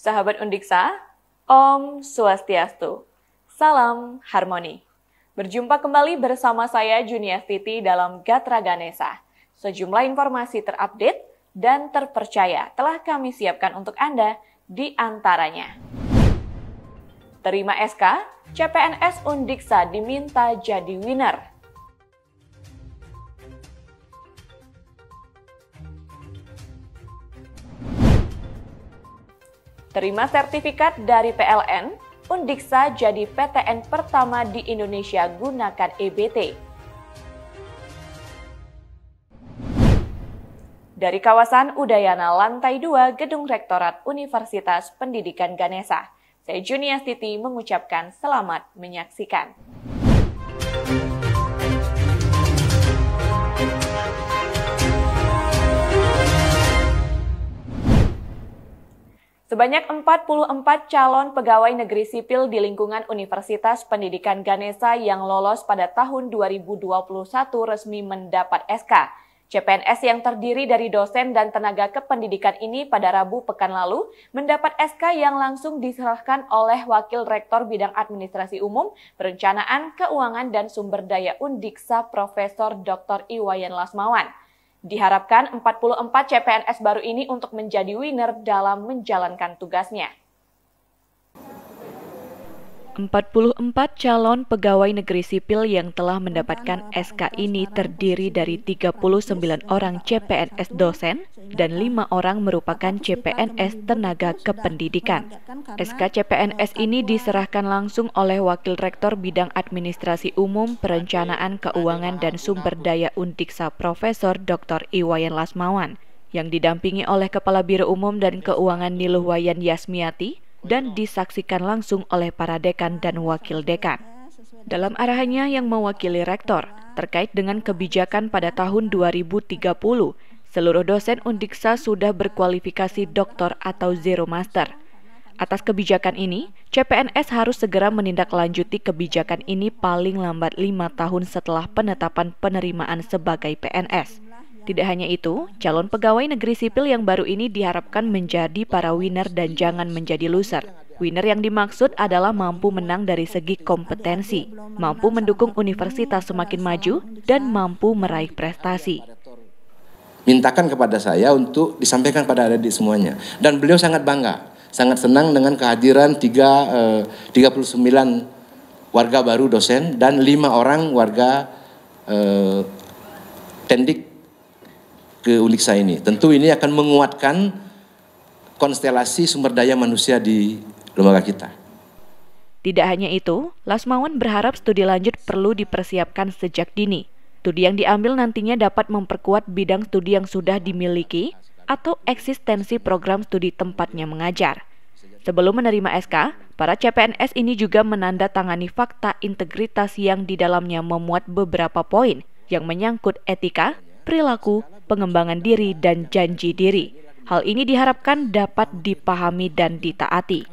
Sahabat Undiksa, Om Swastiastu, Salam Harmoni. Berjumpa kembali bersama saya Juniastiti dalam Gatra Ganesha. Sejumlah informasi terupdate dan terpercaya telah kami siapkan untuk Anda di antaranya. Terima SK, CPNS Undiksa diminta jadi winner. Terima sertifikat dari PLN, Undiksa jadi PTN pertama di Indonesia gunakan EBT. Dari kawasan Udayana lantai 2 Gedung Rektorat Universitas Pendidikan Ganesha, saya Juniastiti mengucapkan selamat menyaksikan. Sebanyak 44 calon pegawai negeri sipil di lingkungan Universitas Pendidikan Ganesha yang lolos pada tahun 2021 resmi mendapat SK. CPNS yang terdiri dari dosen dan tenaga kependidikan ini pada Rabu pekan lalu mendapat SK yang langsung diserahkan oleh Wakil Rektor Bidang Administrasi Umum, Perencanaan, Keuangan, dan Sumber Daya Undiksa Profesor Dr. Iwayan Lasmawan. Diharapkan 44 CPNS baru ini untuk menjadi winner dalam menjalankan tugasnya. 44 calon pegawai negeri sipil yang telah mendapatkan SK ini terdiri dari 39 orang CPNS dosen dan 5 orang merupakan CPNS tenaga kependidikan. SK CPNS ini diserahkan langsung oleh Wakil Rektor Bidang Administrasi Umum, Perencanaan, Keuangan, dan Sumber Daya Undiksa Profesor Dr. Iwayan Lasmawan yang didampingi oleh Kepala Biro Umum dan Keuangan Niluhwayan Yasmiati dan disaksikan langsung oleh para dekan dan wakil dekan. Dalam arahannya yang mewakili rektor terkait dengan kebijakan pada tahun 2030, seluruh dosen Undiksa sudah berkualifikasi doktor atau zero master. Atas kebijakan ini, CPNS harus segera menindaklanjuti kebijakan ini paling lambat 5 tahun setelah penetapan penerimaan sebagai PNS. Tidak hanya itu, calon pegawai negeri sipil yang baru ini diharapkan menjadi para winner dan jangan menjadi loser. Winner yang dimaksud adalah mampu menang dari segi kompetensi, mampu mendukung universitas semakin maju, dan mampu meraih prestasi. Mintakan kepada saya untuk disampaikan pada adik semuanya. Dan beliau sangat bangga, sangat senang dengan kehadiran 39 warga baru dosen dan 5 orang warga tendik ke Undiksa ini. Tentu ini akan menguatkan konstelasi sumber daya manusia di lembaga kita. Tidak hanya itu, Lasmawan berharap studi lanjut perlu dipersiapkan sejak dini. Studi yang diambil nantinya dapat memperkuat bidang studi yang sudah dimiliki atau eksistensi program studi tempatnya mengajar. Sebelum menerima SK, para CPNS ini juga menandatangani fakta integritas yang di dalamnya memuat beberapa poin yang menyangkut etika, perilaku, pengembangan diri, dan janji diri. Hal ini diharapkan dapat dipahami dan ditaati.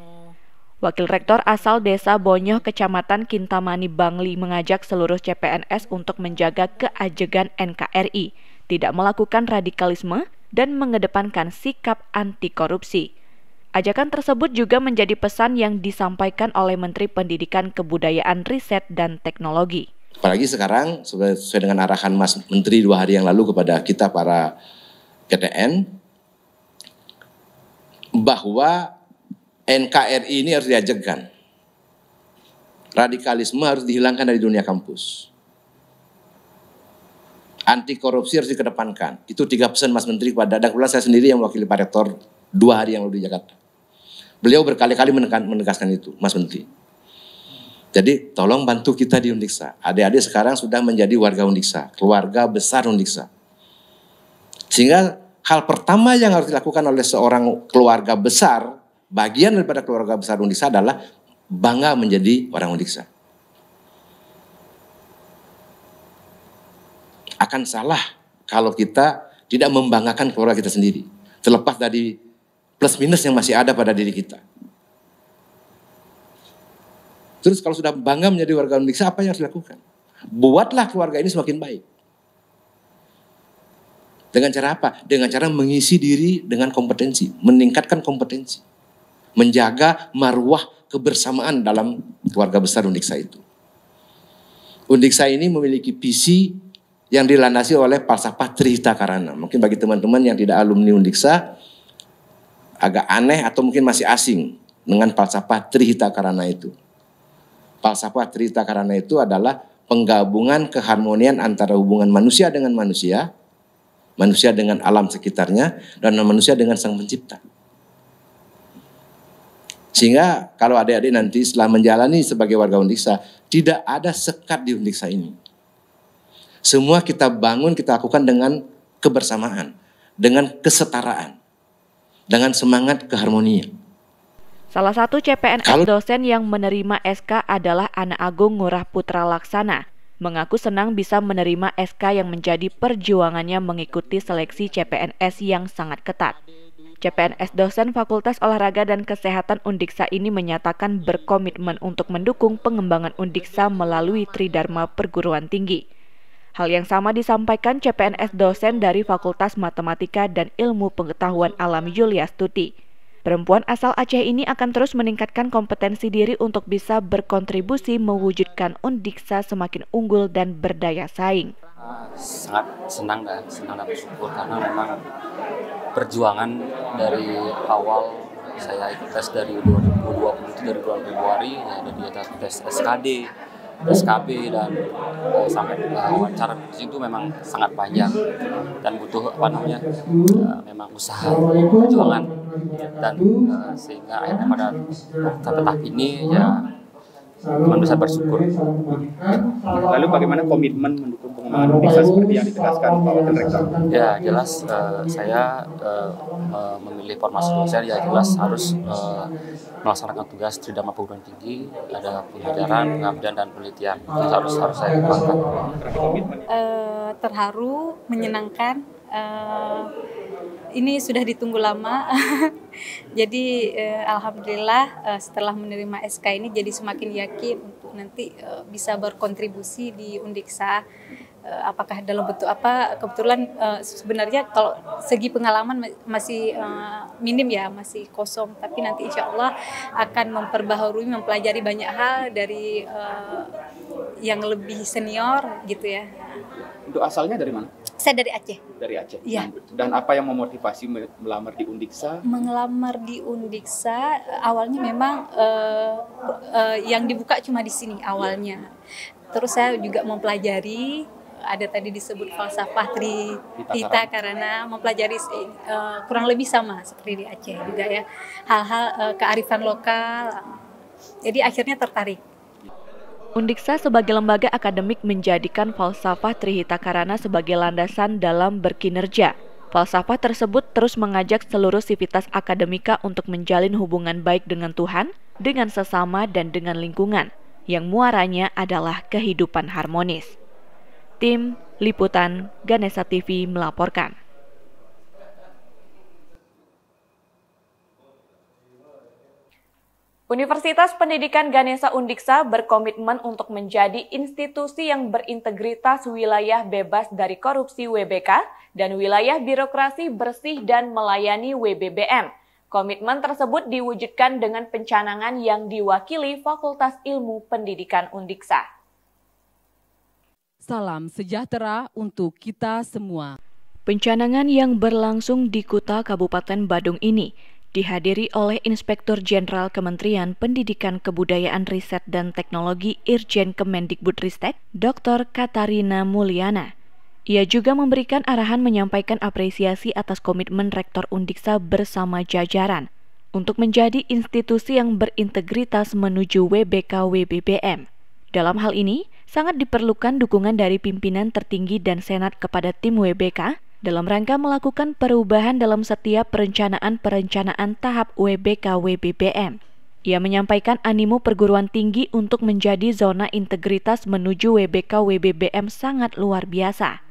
Wakil Rektor asal Desa Bonyoh, Kecamatan Kintamani, Bangli mengajak seluruh CPNS untuk menjaga keajegan NKRI, tidak melakukan radikalisme, dan mengedepankan sikap anti korupsi. Ajakan tersebut juga menjadi pesan yang disampaikan oleh Menteri Pendidikan, Kebudayaan, Riset, dan Teknologi. Apalagi sekarang sesuai dengan arahan Mas Menteri 2 hari yang lalu kepada kita para PTN, bahwa NKRI ini harus diajarkan. Radikalisme harus dihilangkan dari dunia kampus. Anti korupsi harus dikedepankan. Itu 3 pesan Mas Menteri kepada, dan kebetulan saya sendiri yang mewakili Pak Rektor 2 hari yang lalu di Jakarta. Beliau berkali-kali menegaskan itu, Mas Menteri. Jadi tolong bantu kita di Undiksa. Adik-adik sekarang sudah menjadi warga Undiksa, keluarga besar Undiksa. Sehingga hal pertama yang harus dilakukan oleh seorang keluarga besar, bagian daripada keluarga besar Undiksa adalah bangga menjadi orang Undiksa. Akan salah kalau kita tidak membanggakan keluarga kita sendiri, terlepas dari plus minus yang masih ada pada diri kita. Terus kalau sudah bangga menjadi warga Undiksa, apa yang harus dilakukan? Buatlah keluarga ini semakin baik. Dengan cara apa? Dengan cara mengisi diri dengan kompetensi, meningkatkan kompetensi. menjaga marwah kebersamaan dalam keluarga besar Undiksa itu. Undiksa ini memiliki visi yang dilandasi oleh falsafah Trihita Karana. Mungkin bagi teman-teman yang tidak alumni Undiksa agak aneh atau mungkin masih asing dengan falsafah Trihita Karana itu. Falsafah Trihita Karana itu adalah penggabungan keharmonian antara hubungan manusia dengan manusia dengan alam sekitarnya, dan manusia dengan Sang Pencipta. Sehingga kalau adik-adik nanti setelah menjalani sebagai warga Undiksa, tidak ada sekat di Undiksa ini. Semua kita bangun, kita lakukan dengan kebersamaan, dengan kesetaraan, dengan semangat keharmonian. Salah satu CPNS dosen yang menerima SK adalah Ana Agung Ngurah Putra Laksana. Mengaku senang bisa menerima SK yang menjadi perjuangannya mengikuti seleksi CPNS yang sangat ketat. CPNS dosen Fakultas Olahraga dan Kesehatan Undiksa ini menyatakan berkomitmen untuk mendukung pengembangan Undiksa melalui Tridharma Perguruan Tinggi. Hal yang sama disampaikan CPNS dosen dari Fakultas Matematika dan Ilmu Pengetahuan Alam Yuliastuti. Perempuan asal Aceh ini akan terus meningkatkan kompetensi diri untuk bisa berkontribusi mewujudkan Undiksa semakin unggul dan berdaya saing. Sangat senang dan bersyukur karena memang perjuangan dari awal saya ikut tes dari 2020 itu dari bulan Februari, ya dari tes SKD, SKB dan sampai wawancara di situ memang sangat panjang dan butuh memang usaha perjuangan dan sehingga akhirnya pada tahap ini ya teman bisa bersyukur. Lalu bagaimana komitmen mendukung pengembangan Undiksa seperti yang ditegaskan Pak Wakil Rektor? Ya jelas saya memilih formasi dosen ya jelas harus melaksanakan tugas Tridharma Perguruan Tinggi, ada pengajaran, pengabdian dan penelitian. Itu harus saya kembangkan. Terharu, menyenangkan. Ini sudah ditunggu lama. Jadi alhamdulillah setelah menerima SK ini jadi semakin yakin untuk nanti bisa berkontribusi di Undiksa. Apakah dalam bentuk apa, kebetulan sebenarnya kalau segi pengalaman masih minim ya, masih kosong, tapi nanti insya Allah akan memperbaharui, mempelajari banyak hal dari yang lebih senior gitu ya. Untuk asalnya dari mana? Saya dari Aceh. Dari Aceh. Ya. Dan apa yang memotivasi melamar di Undiksa? Mengelamar di Undiksa awalnya memang yang dibuka cuma di sini awalnya. Terus saya juga mempelajari, ada tadi disebut falsafah Trihita karena mempelajari kurang lebih sama seperti di Aceh juga ya. Hal-hal kearifan lokal. Jadi akhirnya tertarik. Undiksa sebagai lembaga akademik menjadikan falsafah Trihita Karana sebagai landasan dalam berkinerja. Falsafah tersebut terus mengajak seluruh sivitas akademika untuk menjalin hubungan baik dengan Tuhan, dengan sesama, dan dengan lingkungan, yang muaranya adalah kehidupan harmonis. Tim Liputan Ganesha TV melaporkan. Universitas Pendidikan Ganesha Undiksa berkomitmen untuk menjadi institusi yang berintegritas wilayah bebas dari korupsi WBK dan wilayah birokrasi bersih dan melayani WBBM. Komitmen tersebut diwujudkan dengan pencanangan yang diwakili Fakultas Ilmu Pendidikan Undiksa. Salam sejahtera untuk kita semua. Pencanangan yang berlangsung di Kuta Kabupaten Badung ini dihadiri oleh Inspektur Jenderal Kementerian Pendidikan Kebudayaan Riset dan Teknologi Irjen Kemendikbudristek, Dr. Katarina Mulyana. Ia juga memberikan arahan menyampaikan apresiasi atas komitmen Rektor Undiksa bersama jajaran untuk menjadi institusi yang berintegritas menuju WBK-WBBM. Dalam hal ini, sangat diperlukan dukungan dari pimpinan tertinggi dan Senat kepada tim WBK dalam rangka melakukan perubahan dalam setiap perencanaan tahap WBK-WBBM. Ia menyampaikan animo perguruan tinggi untuk menjadi zona integritas menuju WBK-WBBM sangat luar biasa.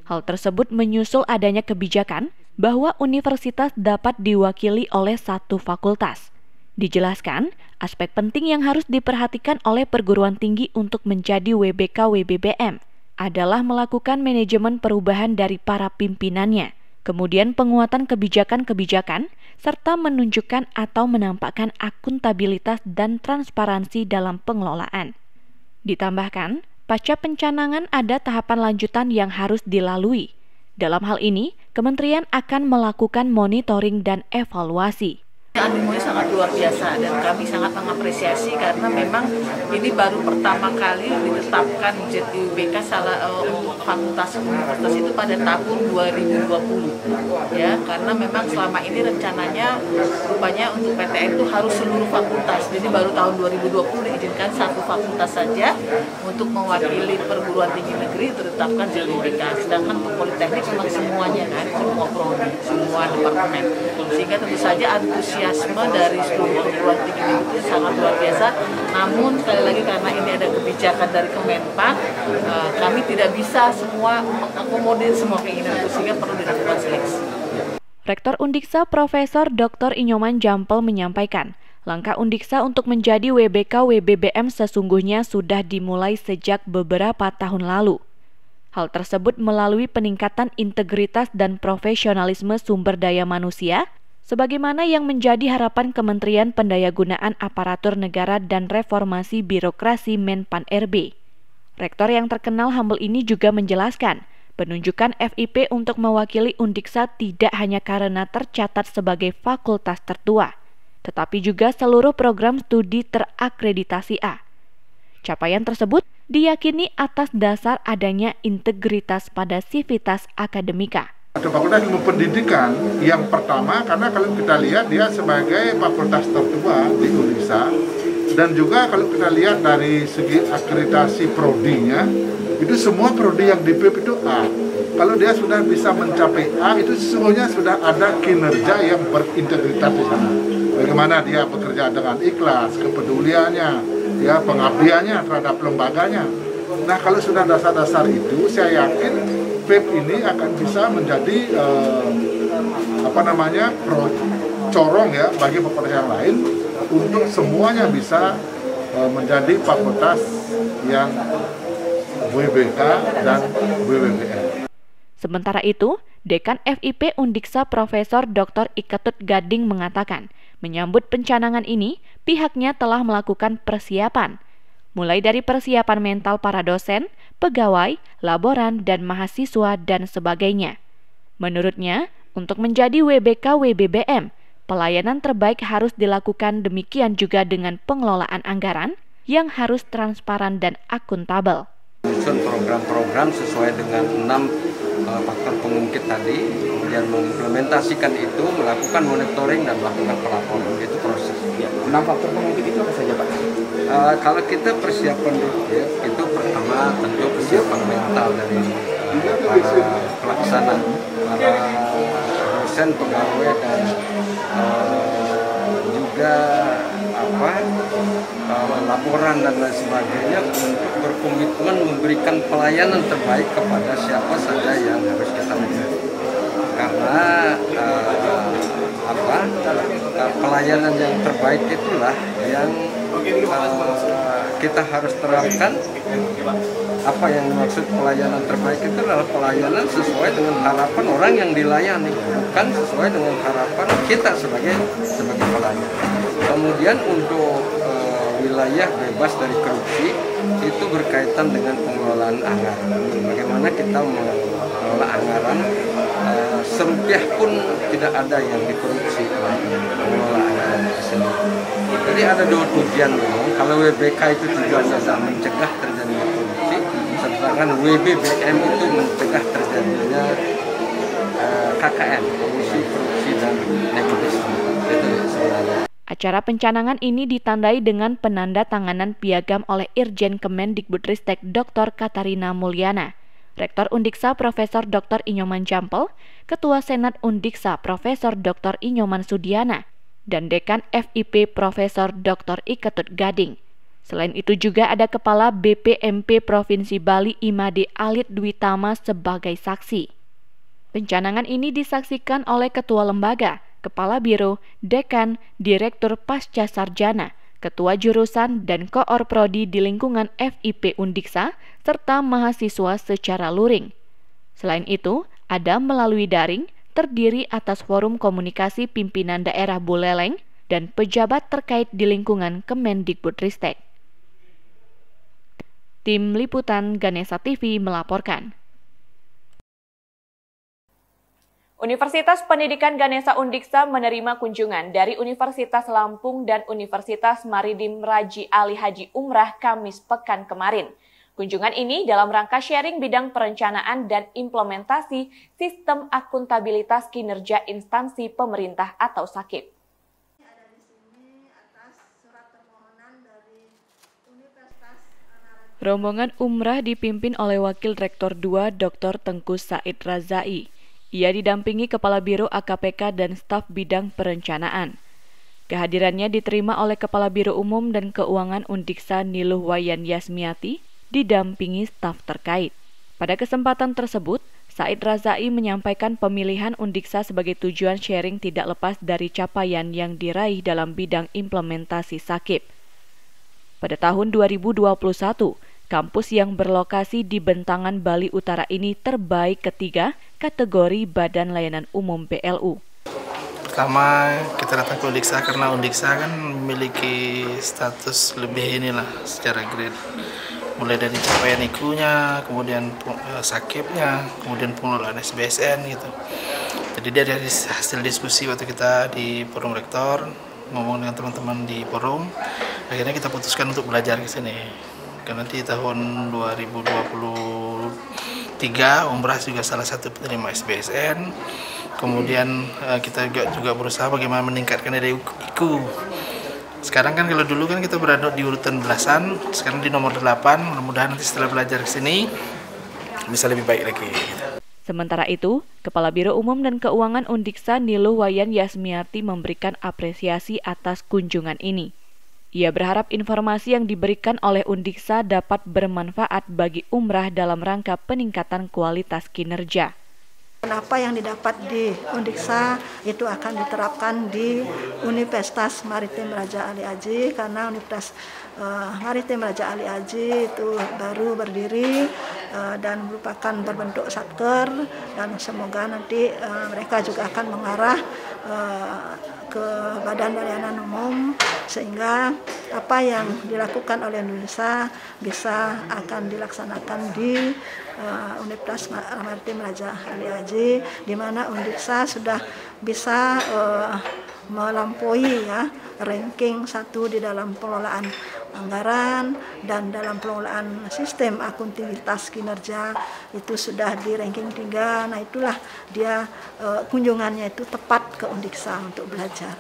Hal tersebut menyusul adanya kebijakan bahwa universitas dapat diwakili oleh satu fakultas. Dijelaskan, aspek penting yang harus diperhatikan oleh perguruan tinggi untuk menjadi WBK-WBBM adalah melakukan manajemen perubahan dari para pimpinannya, kemudian penguatan kebijakan-kebijakan, serta menunjukkan atau menampakkan akuntabilitas dan transparansi dalam pengelolaan. Ditambahkan, pasca pencanangan ada tahapan lanjutan yang harus dilalui. Dalam hal ini, kementerian akan melakukan monitoring dan evaluasi. Animonya sangat luar biasa dan kami sangat mengapresiasi karena memang ini baru pertama kali ditetapkan ZUBK untuk fakultas universitas itu pada tahun 2020 ya, karena memang selama ini rencananya rupanya untuk PTN itu harus seluruh fakultas, jadi baru tahun 2020 diizinkan satu fakultas saja untuk mewakili perguruan tinggi negeri ditetapkan ZUBK, sedangkan untuk politeknik memang semuanya kan, semua prodi, semua departemen, sehingga tentu saja antusiasme dari seluruh perguruan tinggi itu sangat luar biasa. Namun sekali lagi karena ini ada kebijakan dari Kemenpan, kami tidak bisa semua mengakomodir semua keinginan itu, sehingga perlu dilakukan seleksi. Rektor Undiksa Profesor Dr. Inyoman Jampel menyampaikan, langkah Undiksa untuk menjadi WBK WBBM sesungguhnya sudah dimulai sejak beberapa tahun lalu. Hal tersebut melalui peningkatan integritas dan profesionalisme sumber daya manusia, sebagaimana yang menjadi harapan Kementerian Pendayagunaan Aparatur Negara dan Reformasi Birokrasi Menpan RB. Rektor yang terkenal humble ini juga menjelaskan, penunjukan FIP untuk mewakili Undiksa tidak hanya karena tercatat sebagai fakultas tertua, tetapi juga seluruh program studi terakreditasi A. Capaian tersebut diyakini atas dasar adanya integritas pada sivitas akademika. Ada fakultas ilmu pendidikan yang pertama, karena kalau kita lihat dia sebagai fakultas tertua di Undiksa, dan juga kalau kita lihat dari segi akreditasi prodinya, itu semua prodi yang di PIP itu A. Kalau dia sudah bisa mencapai A, itu sesungguhnya sudah ada kinerja yang berintegritas di sana. Bagaimana dia bekerja dengan ikhlas, kepeduliannya, ya pengabdiannya terhadap lembaganya. Nah, kalau sudah dasar-dasar itu, saya yakin PIP ini akan bisa menjadi corong ya bagi fakultas yang lain untuk semuanya bisa menjadi fakultas yang WBK dan WBBM. Sementara itu, Dekan FIP Undiksa Profesor Dr. Iketut Gading mengatakan, menyambut pencanangan ini, pihaknya telah melakukan persiapan, mulai dari persiapan mental para dosen, pegawai, laboran, dan mahasiswa, dan sebagainya. Menurutnya, untuk menjadi WBK WBBM, pelayanan terbaik harus dilakukan, demikian juga dengan pengelolaan anggaran yang harus transparan dan akuntabel. Menyusun program-program sesuai dengan 6 faktor pengungkit tadi, kemudian mengimplementasikan itu, melakukan monitoring dan melakukan pelaporan. Itu proses. 6 faktor pengungkit itu apa saja, Pak? Kalau kita persiapan dulu ya, itu pertama tentu persiapan mental dari para pelaksana, para dosen, pegawai, dan juga laporan dan lain sebagainya untuk berkomitmen memberikan pelayanan terbaik kepada siapa saja yang harus kita layani. Karena pelayanan yang terbaik itulah yang kita harus terapkan. Apa yang dimaksud pelayanan terbaik itu adalah pelayanan sesuai dengan harapan orang yang dilayani, bukan sesuai dengan harapan kita sebagai pelayan. Kemudian untuk wilayah bebas dari korupsi itu berkaitan dengan pengelolaan anggaran. Bagaimana kita mengelola anggaran, serupiah pun tidak ada yang dikorupsi dalam pengelola anggaran tersebut. Jadi ada dua tujuan memang. Kalau WBK itu tujuannya adalah mencegah terjadinya korupsi, sedangkan WBBM itu mencegah terjadinya KKN, korupsi dan nepotisme. Itu sebenarnya. Acara pencanangan ini ditandai dengan penanda tanganan piagam oleh Irjen Kemendikbudristek Dr. Katarina Mulyana, Rektor Undiksa Profesor Dr. Inyoman Jampel, Ketua Senat Undiksa Profesor Dr. Inyoman Sudiana, dan Dekan FIP Profesor Dr. Iketut Gading. Selain itu juga ada Kepala BPMP Provinsi Bali Imade Alit Dwitama sebagai saksi. Pencanangan ini disaksikan oleh Ketua Lembaga, Kepala Biro, Dekan, Direktur Pasca Sarjana, Ketua Jurusan, dan Koor Prodi di lingkungan FIP Undiksa, serta mahasiswa secara luring. Selain itu, ada melalui daring, terdiri atas forum komunikasi pimpinan daerah Buleleng dan pejabat terkait di lingkungan Kemendikbudristek. Tim Liputan Ganesha TV melaporkan. Universitas Pendidikan Ganesha Undiksa menerima kunjungan dari Universitas Lampung dan Universitas Maritim Raji Ali Haji Umrah Kamis pekan kemarin. Kunjungan ini dalam rangka sharing bidang perencanaan dan implementasi sistem akuntabilitas kinerja instansi pemerintah atau SAKIP. Rombongan umrah dipimpin oleh Wakil Rektor 2 Dr. Tengku Said Razai. Ia didampingi Kepala Biro AKPK dan staf bidang perencanaan. Kehadirannya diterima oleh Kepala Biro Umum dan Keuangan Undiksa Niluh Wayan Yasmiati, didampingi staf terkait. Pada kesempatan tersebut, Said Razai menyampaikan pemilihan Undiksa sebagai tujuan sharing tidak lepas dari capaian yang diraih dalam bidang implementasi SAKIP. Pada tahun 2021, kampus yang berlokasi di Bentangan Bali Utara ini terbaik ketiga kategori Badan Layanan Umum BLU. Pertama kita datang ke Undiksa karena Undiksa kan memiliki status lebih inilah secara grade. Mulai dari capaian IKU-nya, kemudian SAKIP-nya, kemudian pengelolaan SBSN gitu. Jadi dari hasil diskusi waktu kita di forum rektor, ngomong dengan teman-teman di forum, akhirnya kita putuskan untuk belajar ke sini. Karena di tahun 2023 umrah juga salah satu penerima SBSN. Kemudian kita juga berusaha bagaimana meningkatkan dari IKU. Sekarang kan kalau dulu kan kita berada di urutan belasan, sekarang di nomor 8, mudah-mudahan nanti setelah belajar ke sini bisa lebih baik lagi. Sementara itu, Kepala Biro Umum dan Keuangan Undiksa Niluh Wayan Yasmiati memberikan apresiasi atas kunjungan ini. Ia berharap informasi yang diberikan oleh Undiksa dapat bermanfaat bagi umrah dalam rangka peningkatan kualitas kinerja. Apa yang didapat di Undiksa itu akan diterapkan di Universitas Maritim Raja Ali Haji, karena Universitas Maritim Raja Ali Haji itu baru berdiri dan merupakan berbentuk satker, dan semoga nanti mereka juga akan mengarah ke Badan Layanan Umum, sehingga apa yang dilakukan oleh Indonesia bisa akan dilaksanakan di Universitas Maritim Raja Ali Haji, di mana Undiksa sudah bisa melampaui ranking 1 di dalam pengelolaan anggaran dan dalam pengelolaan sistem akuntabilitas kinerja itu sudah di ranking 3. Nah itulah dia kunjungannya itu tepat ke Undiksa untuk belajar.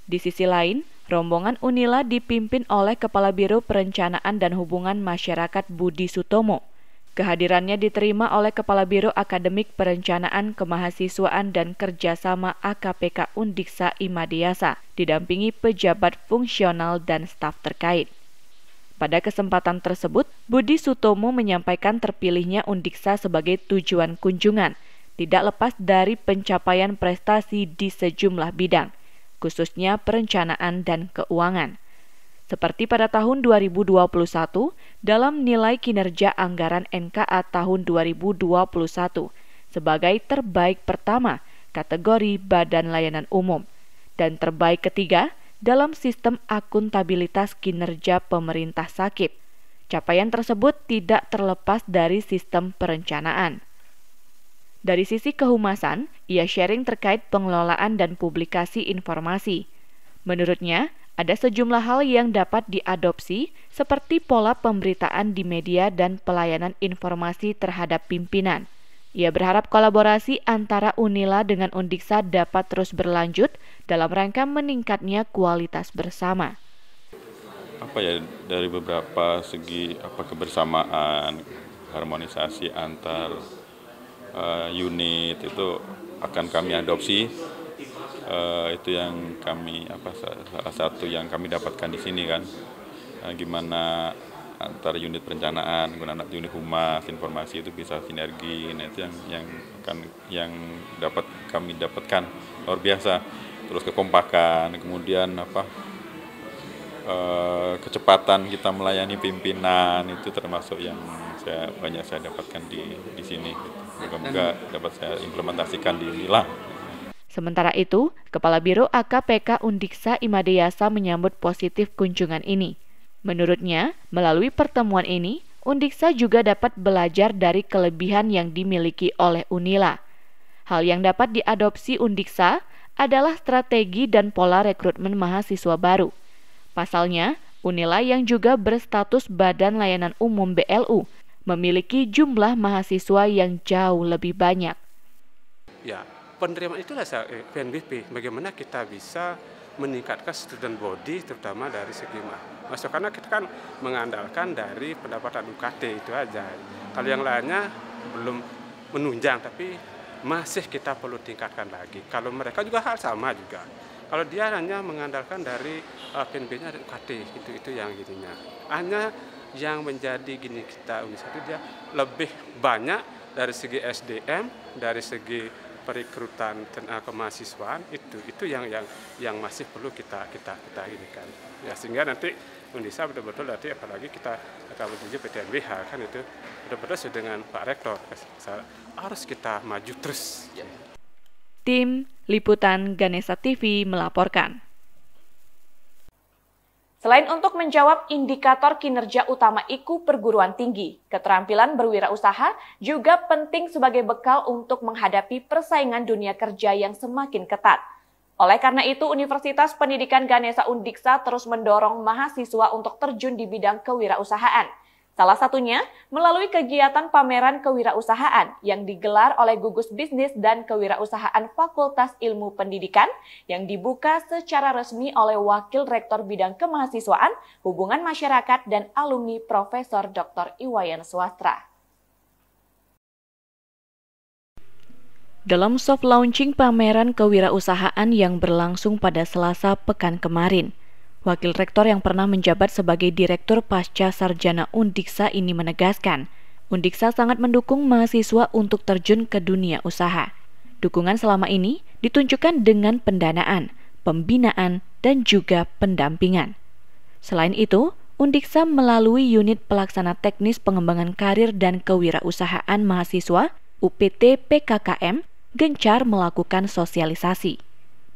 Di sisi lain, rombongan Unila dipimpin oleh Kepala Biro Perencanaan dan Hubungan Masyarakat Budi Sutomo. Kehadirannya diterima oleh Kepala Biro Akademik Perencanaan Kemahasiswaan dan Kerjasama AKPK Undiksa Imadiasa, didampingi pejabat fungsional dan staf terkait. Pada kesempatan tersebut, Budi Sutomo menyampaikan terpilihnya Undiksa sebagai tujuan kunjungan, tidak lepas dari pencapaian prestasi di sejumlah bidang, khususnya perencanaan dan keuangan. Seperti pada tahun 2021, dalam nilai kinerja anggaran NKA tahun 2021 sebagai terbaik pertama kategori Badan Layanan Umum dan terbaik ketiga dalam sistem akuntabilitas kinerja pemerintah SAKIP. Capaian tersebut tidak terlepas dari sistem perencanaan. Dari sisi kehumasan, ia sharing terkait pengelolaan dan publikasi informasi. Menurutnya, ada sejumlah hal yang dapat diadopsi seperti pola pemberitaan di media dan pelayanan informasi terhadap pimpinan. Ia berharap kolaborasi antara Unila dengan Undiksa dapat terus berlanjut dalam rangka meningkatnya kualitas bersama. Dari beberapa segi kebersamaan, harmonisasi antar unit itu akan kami adopsi. Itu yang kami salah satu yang kami dapatkan di sini kan, gimana antar unit perencanaan, gimana unit humas informasi itu bisa sinergi. Nah itu yang dapat kami dapatkan luar biasa. Terus kekompakan, kemudian kecepatan kita melayani pimpinan itu termasuk yang banyak saya dapatkan di sini. Moga-moga dapat saya implementasikan di Unila. Sementara itu, Kepala Biro AKPK Undiksa Imadeyasa menyambut positif kunjungan ini. Menurutnya, melalui pertemuan ini, Undiksa juga dapat belajar dari kelebihan yang dimiliki oleh Unila. Hal yang dapat diadopsi Undiksa adalah strategi dan pola rekrutmen mahasiswa baru. Pasalnya, Unila yang juga berstatus Badan Layanan Umum BLU memiliki jumlah mahasiswa yang jauh lebih banyak. Ya, penerimaan itulah PNBP. Bagaimana kita bisa meningkatkan student body, terutama dari segi masuk, karena kita kan mengandalkan dari pendapatan UKT itu aja. Kalau yang lainnya belum menunjang, tapi masih kita perlu tingkatkan lagi. Kalau mereka juga hal sama juga. Kalau dia hanya mengandalkan dari PNB-nya dan UKT, itu yang gininya. Hanya yang menjadi gini kita Unisa itu dia lebih banyak dari segi SDM, dari segi perekrutan kemahasiswaan, itu yang masih perlu kita inikan. Ya, sehingga nanti Undiksa betul-betul nanti apalagi kita akan menuju PTNBH kan itu betul-betul sesuai dengan Pak Rektor harus kita maju terus. Tim Liputan Ganesha TV melaporkan. Selain untuk menjawab indikator kinerja utama IKU perguruan tinggi, keterampilan berwirausaha juga penting sebagai bekal untuk menghadapi persaingan dunia kerja yang semakin ketat. Oleh karena itu, Universitas Pendidikan Ganesha Undiksa terus mendorong mahasiswa untuk terjun di bidang kewirausahaan. Salah satunya melalui kegiatan pameran kewirausahaan yang digelar oleh Gugus Bisnis dan Kewirausahaan Fakultas Ilmu Pendidikan yang dibuka secara resmi oleh Wakil Rektor Bidang Kemahasiswaan, Hubungan Masyarakat dan Alumni Profesor Dr. Iwayan Swastra. Dalam soft launching pameran kewirausahaan yang berlangsung pada Selasa pekan kemarin, Wakil Rektor yang pernah menjabat sebagai Direktur Pasca Sarjana Undiksa ini menegaskan, Undiksa sangat mendukung mahasiswa untuk terjun ke dunia usaha. Dukungan selama ini ditunjukkan dengan pendanaan, pembinaan, dan juga pendampingan. Selain itu, Undiksa melalui unit pelaksana teknis pengembangan karir dan kewirausahaan mahasiswa UPT PKKM gencar melakukan sosialisasi.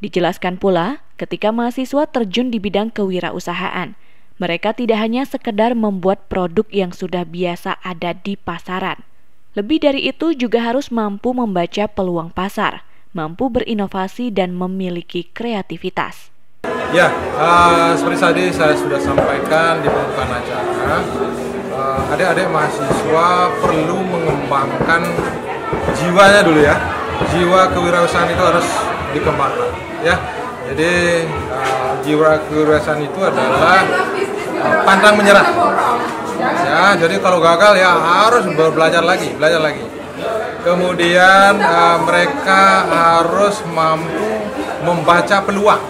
Dijelaskan pula, ketika mahasiswa terjun di bidang kewirausahaan, mereka tidak hanya sekedar membuat produk yang sudah biasa ada di pasaran. Lebih dari itu juga harus mampu membaca peluang pasar, mampu berinovasi dan memiliki kreativitas. Ya, seperti tadi saya sudah sampaikan di pembukaan acara, adik-adik mahasiswa perlu mengembangkan jiwanya dulu ya. Jiwa kewirausahaan itu harus dikembangkan ya. Jadi jiwa kewirausahaan itu adalah pantang menyerah. Ya, jadi kalau gagal ya harus belajar lagi. Kemudian mereka harus mampu membaca peluang.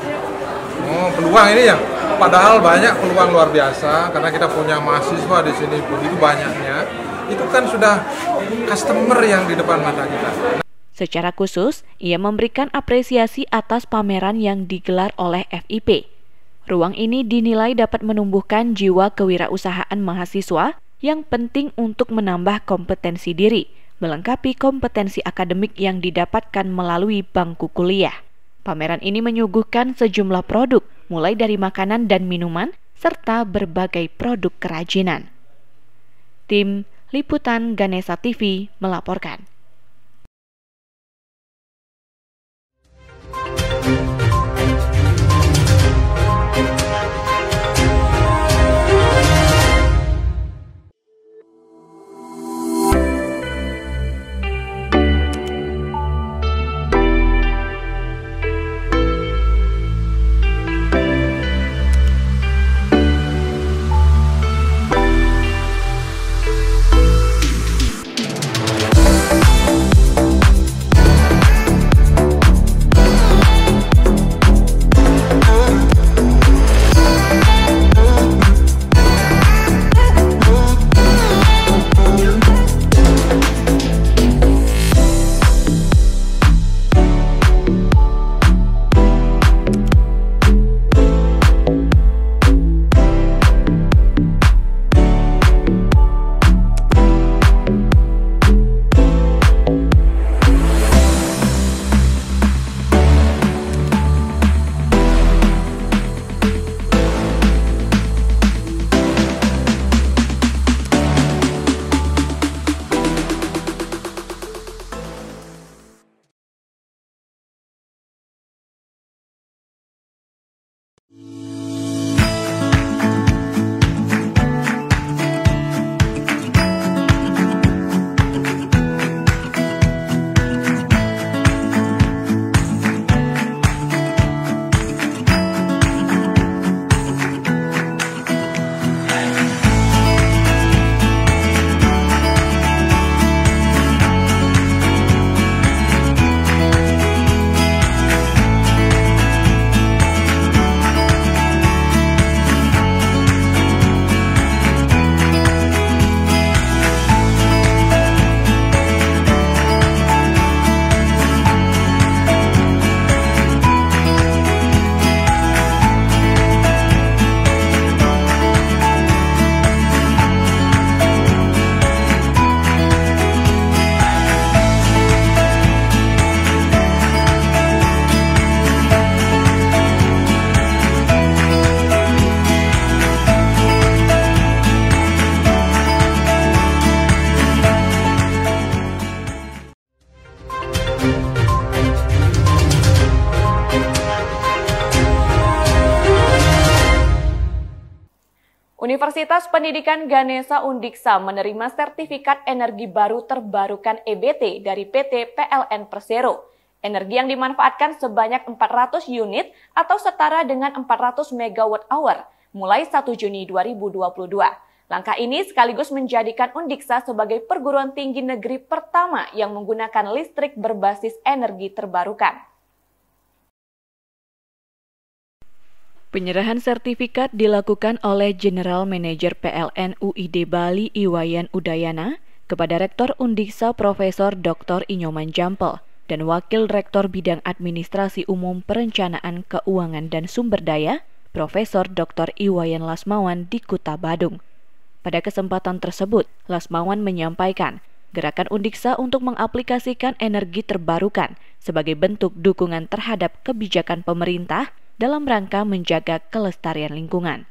Peluang ini ya, padahal banyak peluang luar biasa karena kita punya mahasiswa di sini begitu banyaknya. Itu kan sudah customer yang di depan mata kita. Secara khusus, ia memberikan apresiasi atas pameran yang digelar oleh FIP. Ruang ini dinilai dapat menumbuhkan jiwa kewirausahaan mahasiswa yang penting untuk menambah kompetensi diri, melengkapi kompetensi akademik yang didapatkan melalui bangku kuliah. Pameran ini menyuguhkan sejumlah produk, mulai dari makanan dan minuman, serta berbagai produk kerajinan. Tim Liputan Ganesha TV melaporkan. Universitas Pendidikan Ganesha Undiksa menerima sertifikat energi baru terbarukan EBT dari PT PLN Persero. Energi yang dimanfaatkan sebanyak 400 unit atau setara dengan 400 MWh mulai 1 Juni 2022. Langkah ini sekaligus menjadikan Undiksa sebagai perguruan tinggi negeri pertama yang menggunakan listrik berbasis energi terbarukan. Penyerahan sertifikat dilakukan oleh General Manager PLN UID Bali Iwayan Udayana kepada Rektor Undiksa Profesor Dr. Inyoman Jampel dan Wakil Rektor Bidang Administrasi Umum Perencanaan Keuangan dan Sumber Daya Profesor Dr. Iwayan Lasmawan di Kuta Badung. Pada kesempatan tersebut, Lasmawan menyampaikan gerakan Undiksa untuk mengaplikasikan energi terbarukan sebagai bentuk dukungan terhadap kebijakan pemerintah dalam rangka menjaga kelestarian lingkungan.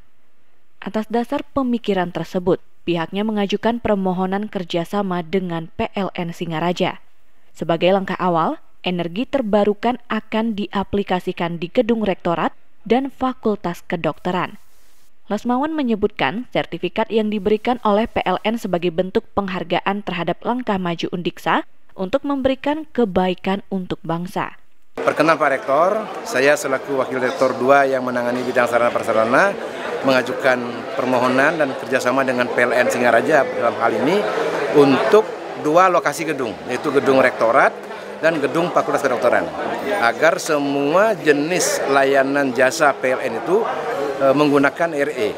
Atas dasar pemikiran tersebut, pihaknya mengajukan permohonan kerjasama dengan PLN Singaraja. Sebagai langkah awal, energi terbarukan akan diaplikasikan di gedung rektorat dan Fakultas Kedokteran. Lasmawan menyebutkan sertifikat yang diberikan oleh PLN sebagai bentuk penghargaan terhadap langkah maju Undiksa untuk memberikan kebaikan untuk bangsa. Perkenan Pak Rektor, saya selaku Wakil Rektor 2 yang menangani bidang sarana prasarana mengajukan permohonan dan kerjasama dengan PLN Singaraja dalam hal ini untuk 2 lokasi gedung, yaitu gedung rektorat dan gedung Fakultas Kedokteran, agar semua jenis layanan jasa PLN itu menggunakan RE,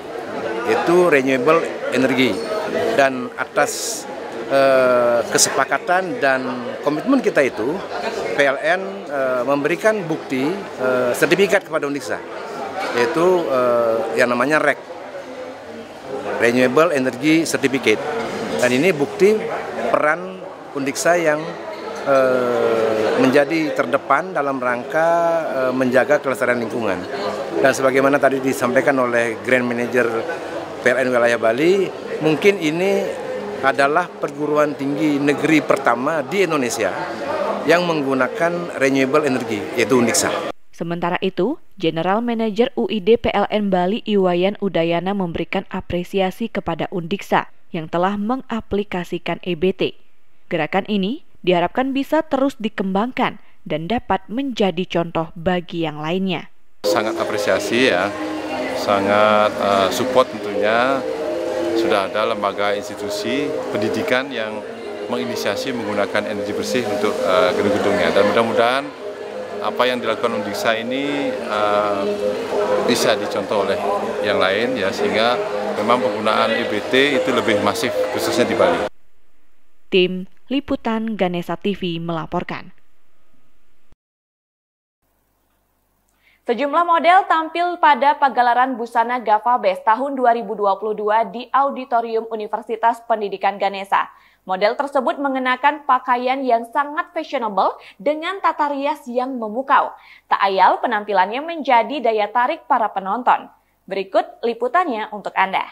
yaitu Renewable Energy, dan atas kesepakatan dan komitmen kita itu PLN memberikan bukti sertifikat kepada Undiksa, yaitu yang namanya REC, Renewable Energy Certificate, dan ini bukti peran Undiksa yang menjadi terdepan dalam rangka menjaga kelestarian lingkungan. Dan sebagaimana tadi disampaikan oleh Grand Manager PLN Wilayah Bali, mungkin ini adalah perguruan tinggi negeri pertama di Indonesia yang menggunakan renewable energy, yaitu Undiksa. Sementara itu, General Manager UID PLN Bali Iwayan Udayana memberikan apresiasi kepada Undiksa yang telah mengaplikasikan EBT. Gerakan ini diharapkan bisa terus dikembangkan dan dapat menjadi contoh bagi yang lainnya. Sangat apresiasi ya, sangat support tentunya. Sudah ada lembaga institusi pendidikan yang menginisiasi menggunakan energi bersih untuk gedung-gedungnya, dan mudah-mudahan apa yang dilakukan Undiksa ini bisa dicontoh oleh yang lain ya, sehingga memang penggunaan EBT itu lebih masif khususnya di Bali. Tim Liputan Ganesha TV melaporkan. Sejumlah model tampil pada pagelaran busana GAVABES tahun 2022 di Auditorium Universitas Pendidikan Ganesha. Model tersebut mengenakan pakaian yang sangat fashionable dengan tata rias yang memukau. Tak ayal penampilannya menjadi daya tarik para penonton. Berikut liputannya untuk Anda.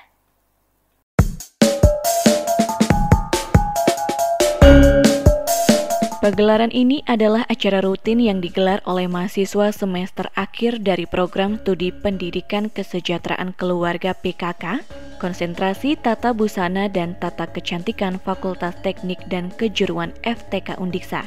Pagelaran ini adalah acara rutin yang digelar oleh mahasiswa semester akhir dari program studi Pendidikan Kesejahteraan Keluarga PKK, Konsentrasi Tata Busana dan Tata Kecantikan Fakultas Teknik dan Kejuruan FTK Undiksa.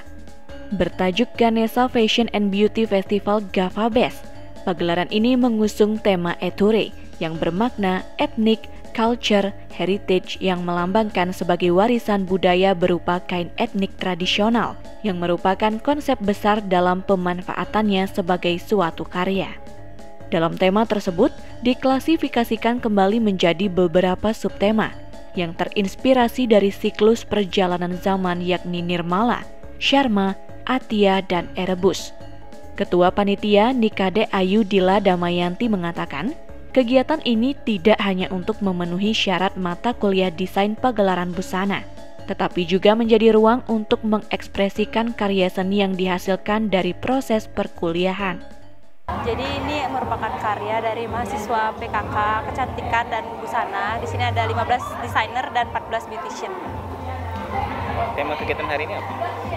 Bertajuk Ganesha Fashion and Beauty Festival GAVABES, pagelaran ini mengusung tema Ethure yang bermakna etnik, culture, heritage yang melambangkan sebagai warisan budaya berupa kain etnik tradisional yang merupakan konsep besar dalam pemanfaatannya sebagai suatu karya. Dalam tema tersebut, diklasifikasikan kembali menjadi beberapa subtema yang terinspirasi dari siklus perjalanan zaman yakni Nirmala, Sharma, Atya, dan Erebus. Ketua Panitia Nikade Ayu Dila Damayanti mengatakan, kegiatan ini tidak hanya untuk memenuhi syarat mata kuliah desain pagelaran busana, tetapi juga menjadi ruang untuk mengekspresikan karya seni yang dihasilkan dari proses perkuliahan. Jadi ini merupakan karya dari mahasiswa PKK Kecantikan dan Busana. Di sini ada 15 desainer dan 14 beautician. Tema kegiatan hari ini apa?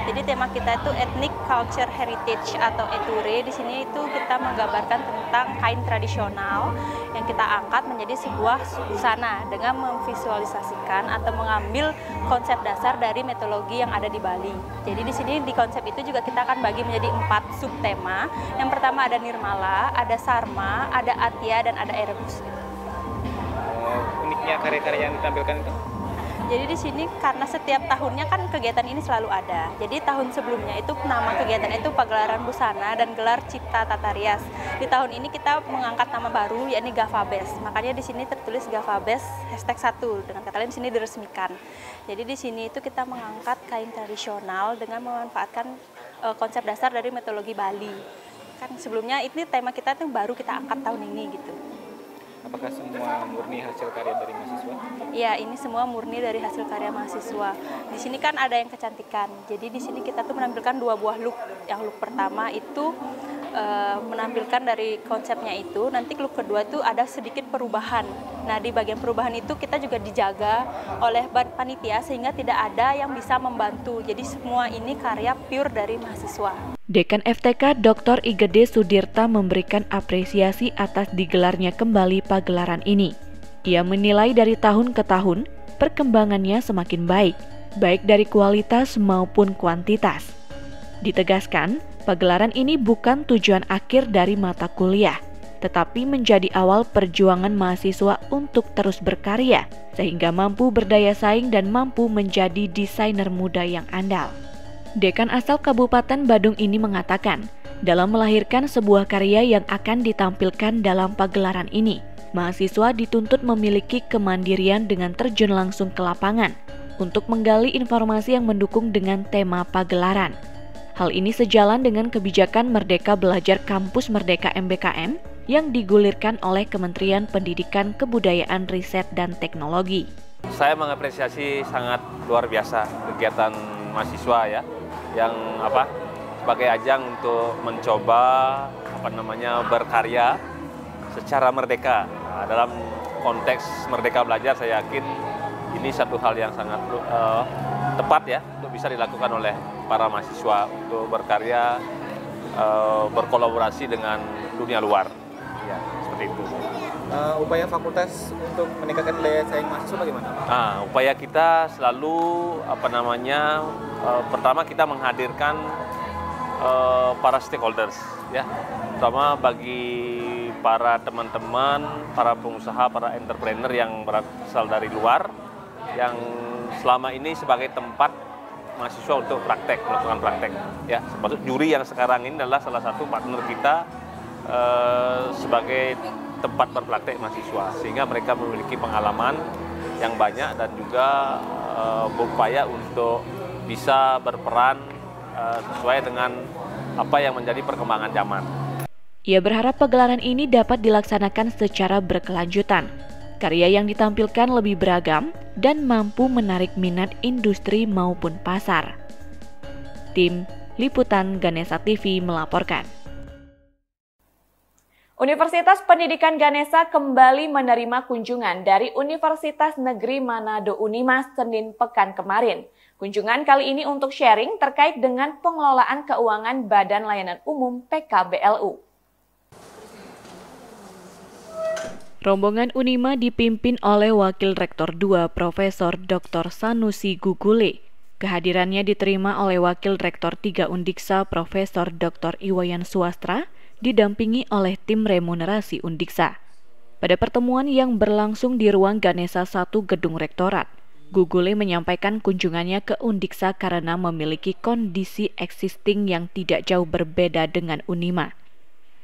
Jadi tema kita itu Ethnic Culture Heritage atau ETURE. Di sini itu kita menggambarkan tentang kain tradisional yang kita angkat menjadi sebuah busana dengan memvisualisasikan atau mengambil konsep dasar dari mitologi yang ada di Bali. Jadi di sini di konsep itu juga kita akan bagi menjadi 4 subtema. Yang pertama ada Nirmala, ada Sarma, ada Atya, dan ada Erebus. Uniknya karya-karya yang ditampilkan itu? Jadi di sini karena setiap tahunnya kan kegiatan ini selalu ada. Jadi tahun sebelumnya itu nama kegiatan itu Pagelaran Busana dan Gelar Cipta Tata Rias. Di tahun ini kita mengangkat nama baru yakni Gavabes. Makanya di sini tertulis Gavabes #1 dengan kata lain di sini diresmikan. Jadi di sini itu kita mengangkat kain tradisional dengan memanfaatkan konsep dasar dari mitologi Bali. Kan sebelumnya ini tema kita itu baru kita angkat tahun ini gitu. Apakah semua murni hasil karya dari mahasiswa? Iya, ini semua murni dari hasil karya mahasiswa. Di sini kan ada yang kecantikan. Jadi di sini kita tuh menampilkan 2 buah look. Yang look pertama itu menampilkan dari konsepnya itu. Nanti look kedua itu ada sedikit perubahan. Nah, di bagian perubahan itu kita juga dijaga oleh panitia sehingga tidak ada yang bisa membantu. Jadi semua ini karya pure dari mahasiswa. Dekan FTK Dr. Igede Sudirta memberikan apresiasi atas digelarnya kembali pagelaran ini. Ia menilai dari tahun ke tahun, perkembangannya semakin baik dari kualitas maupun kuantitas. Ditegaskan, pagelaran ini bukan tujuan akhir dari mata kuliah, tetapi menjadi awal perjuangan mahasiswa untuk terus berkarya, sehingga mampu berdaya saing dan mampu menjadi desainer muda yang andal. Dekan asal Kabupaten Badung ini mengatakan, dalam melahirkan sebuah karya yang akan ditampilkan dalam pagelaran ini, mahasiswa dituntut memiliki kemandirian dengan terjun langsung ke lapangan untuk menggali informasi yang mendukung dengan tema pagelaran. Hal ini sejalan dengan kebijakan Merdeka Belajar Kampus Merdeka MBKM yang digulirkan oleh Kementerian Pendidikan, Kebudayaan, Riset, dan Teknologi. Saya mengapresiasi sangat luar biasa kegiatan mahasiswa ya, yang sebagai ajang untuk mencoba berkarya secara merdeka. Nah, dalam konteks Merdeka Belajar saya yakin ini satu hal yang sangat tepat ya untuk bisa dilakukan oleh para mahasiswa untuk berkarya, berkolaborasi dengan dunia luar. Ya, seperti itu. Upaya fakultas untuk meningkatkan daya saing mahasiswa bagaimana? Upaya kita selalu pertama kita menghadirkan para stakeholders ya, terutama bagi para teman-teman, para pengusaha, para entrepreneur yang berasal dari luar yang selama ini sebagai tempat mahasiswa untuk melakukan praktek ya. Maksud juri yang sekarang ini adalah salah satu partner kita sebagai tempat berpraktek mahasiswa, sehingga mereka memiliki pengalaman yang banyak dan juga berupaya untuk bisa berperan sesuai dengan apa yang menjadi perkembangan zaman. Ia berharap pagelaran ini dapat dilaksanakan secara berkelanjutan. Karya yang ditampilkan lebih beragam dan mampu menarik minat industri maupun pasar. Tim Liputan Ganesha TV melaporkan. Universitas Pendidikan Ganesha kembali menerima kunjungan dari Universitas Negeri Manado Unima Senin pekan kemarin. Kunjungan kali ini untuk sharing terkait dengan pengelolaan keuangan Badan Layanan Umum PKBLU. Rombongan Unima dipimpin oleh Wakil Rektor 2 Profesor Dr. Sanusi Gugule. Kehadirannya diterima oleh Wakil Rektor 3 Undiksa Profesor Dr. Iwayan Suastra, didampingi oleh tim remunerasi Undiksa. Pada pertemuan yang berlangsung di ruang Ganesha 1 Gedung Rektorat, Gugule menyampaikan kunjungannya ke Undiksa karena memiliki kondisi existing yang tidak jauh berbeda dengan Unima.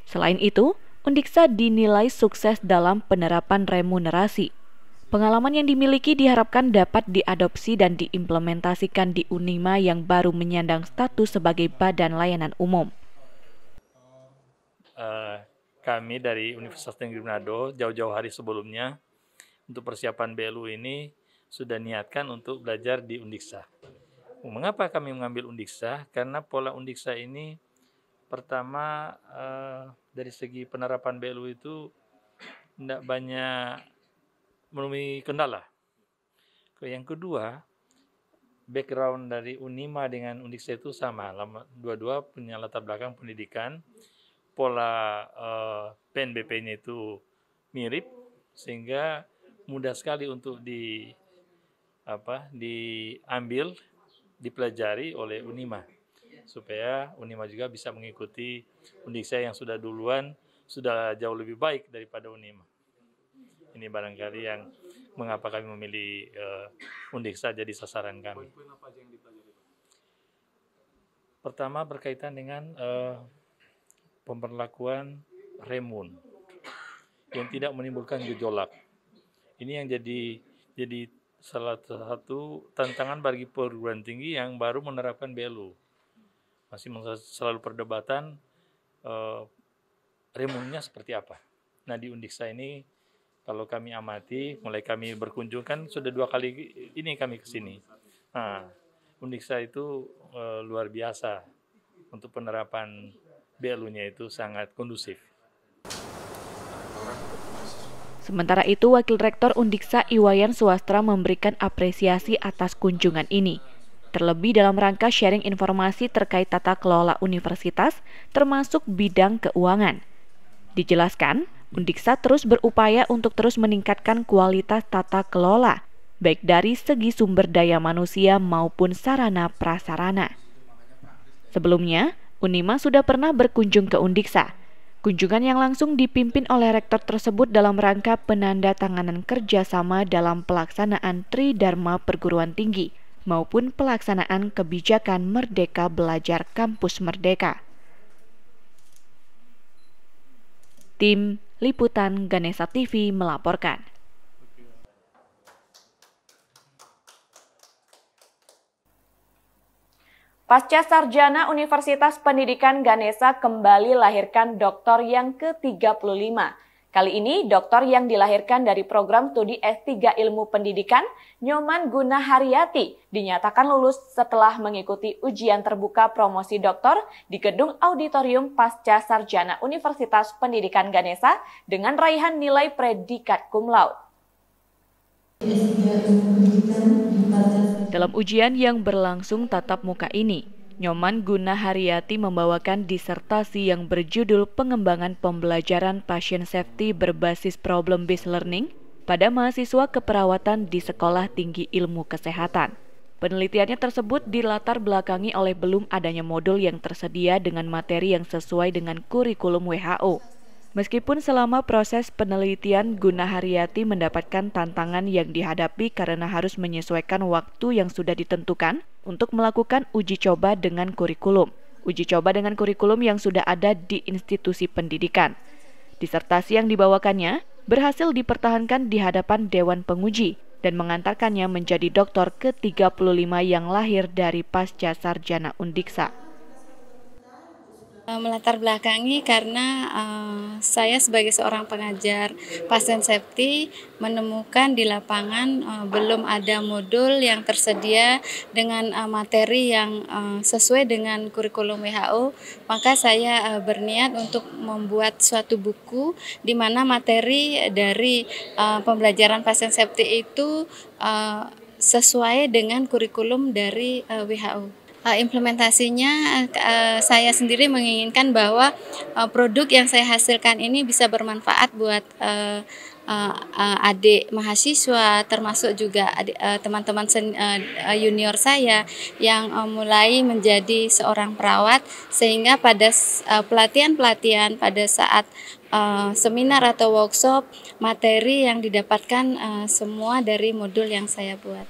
Selain itu, Undiksa dinilai sukses dalam penerapan remunerasi. Pengalaman yang dimiliki diharapkan dapat diadopsi dan diimplementasikan di Unima yang baru menyandang status sebagai Badan Layanan Umum. Kami dari Universitas Negeri Manado jauh-jauh hari sebelumnya untuk persiapan BLU ini sudah niatkan untuk belajar di Undiksa. Mengapa kami mengambil Undiksa? Karena pola Undiksa ini pertama dari segi penerapan BLU itu tidak banyak menemui kendala. Yang kedua, background dari Unima dengan Undiksa itu sama, dua-dua punya latar belakang pendidikan, pola PNBP-nya itu mirip, sehingga mudah sekali untuk diambil, dipelajari oleh Unima, supaya Unima juga bisa mengikuti Undiksa yang sudah duluan, sudah jauh lebih baik daripada Unima. Ini barangkali yang mengapa kami memilih Undiksa jadi sasaran kami. Pertama berkaitan dengan pemberlakuan remun yang tidak menimbulkan gejolak. Ini yang jadi salah satu tantangan bagi perguruan tinggi yang baru menerapkan BLU. Masih selalu perdebatan remunnya seperti apa. Nah, di Undiksa ini kalau kami amati, mulai kami berkunjung kan sudah 2 kali ini kami ke sini. Nah, Undiksa itu luar biasa untuk penerapan BLU-nya itu sangat kondusif. Sementara itu, Wakil Rektor Undiksa Iwayan Suwastra memberikan apresiasi atas kunjungan ini. Terlebih dalam rangka sharing informasi terkait tata kelola universitas, termasuk bidang keuangan. Dijelaskan, Undiksa terus berupaya untuk terus meningkatkan kualitas tata kelola, baik dari segi sumber daya manusia maupun sarana prasarana. Sebelumnya, Unima sudah pernah berkunjung ke Undiksa. Kunjungan yang langsung dipimpin oleh rektor tersebut dalam rangka penandatanganan kerjasama dalam pelaksanaan Tridharma Perguruan Tinggi maupun pelaksanaan kebijakan Merdeka Belajar Kampus Merdeka. Tim Liputan Ganesha TV melaporkan. Pasca Sarjana Universitas Pendidikan Ganesha kembali lahirkan doktor yang ke-35. Kali ini doktor yang dilahirkan dari program studi S3 Ilmu Pendidikan, Nyoman Guna Haryati, dinyatakan lulus setelah mengikuti ujian terbuka promosi doktor di Gedung Auditorium Pasca Sarjana Universitas Pendidikan Ganesha dengan raihan nilai predikat cum laude. Dalam ujian yang berlangsung tatap muka ini, Nyoman Guna Haryati membawakan disertasi yang berjudul Pengembangan Pembelajaran Patient Safety berbasis Problem-Based Learning pada mahasiswa keperawatan di Sekolah Tinggi Ilmu Kesehatan. Penelitiannya tersebut dilatar belakangi oleh belum adanya modul yang tersedia dengan materi yang sesuai dengan kurikulum WHO. Meskipun selama proses penelitian, Guna Haryati mendapatkan tantangan yang dihadapi karena harus menyesuaikan waktu yang sudah ditentukan untuk melakukan uji coba dengan kurikulum. Uji coba dengan kurikulum yang sudah ada di institusi pendidikan. Disertasi yang dibawakannya berhasil dipertahankan di hadapan Dewan Penguji dan mengantarkannya menjadi doktor ke-35 yang lahir dari pasca sarjana Undiksa. Melatar belakangi karena saya sebagai seorang pengajar patient safety menemukan di lapangan belum ada modul yang tersedia dengan materi yang sesuai dengan kurikulum WHO, maka saya berniat untuk membuat suatu buku di mana materi dari pembelajaran patient safety itu sesuai dengan kurikulum dari WHO. Implementasinya saya sendiri menginginkan bahwa produk yang saya hasilkan ini bisa bermanfaat buat adik mahasiswa, termasuk juga teman-teman junior saya yang mulai menjadi seorang perawat, sehingga pada pelatihan-pelatihan pada saat seminar atau workshop, materi yang didapatkan semua dari modul yang saya buat.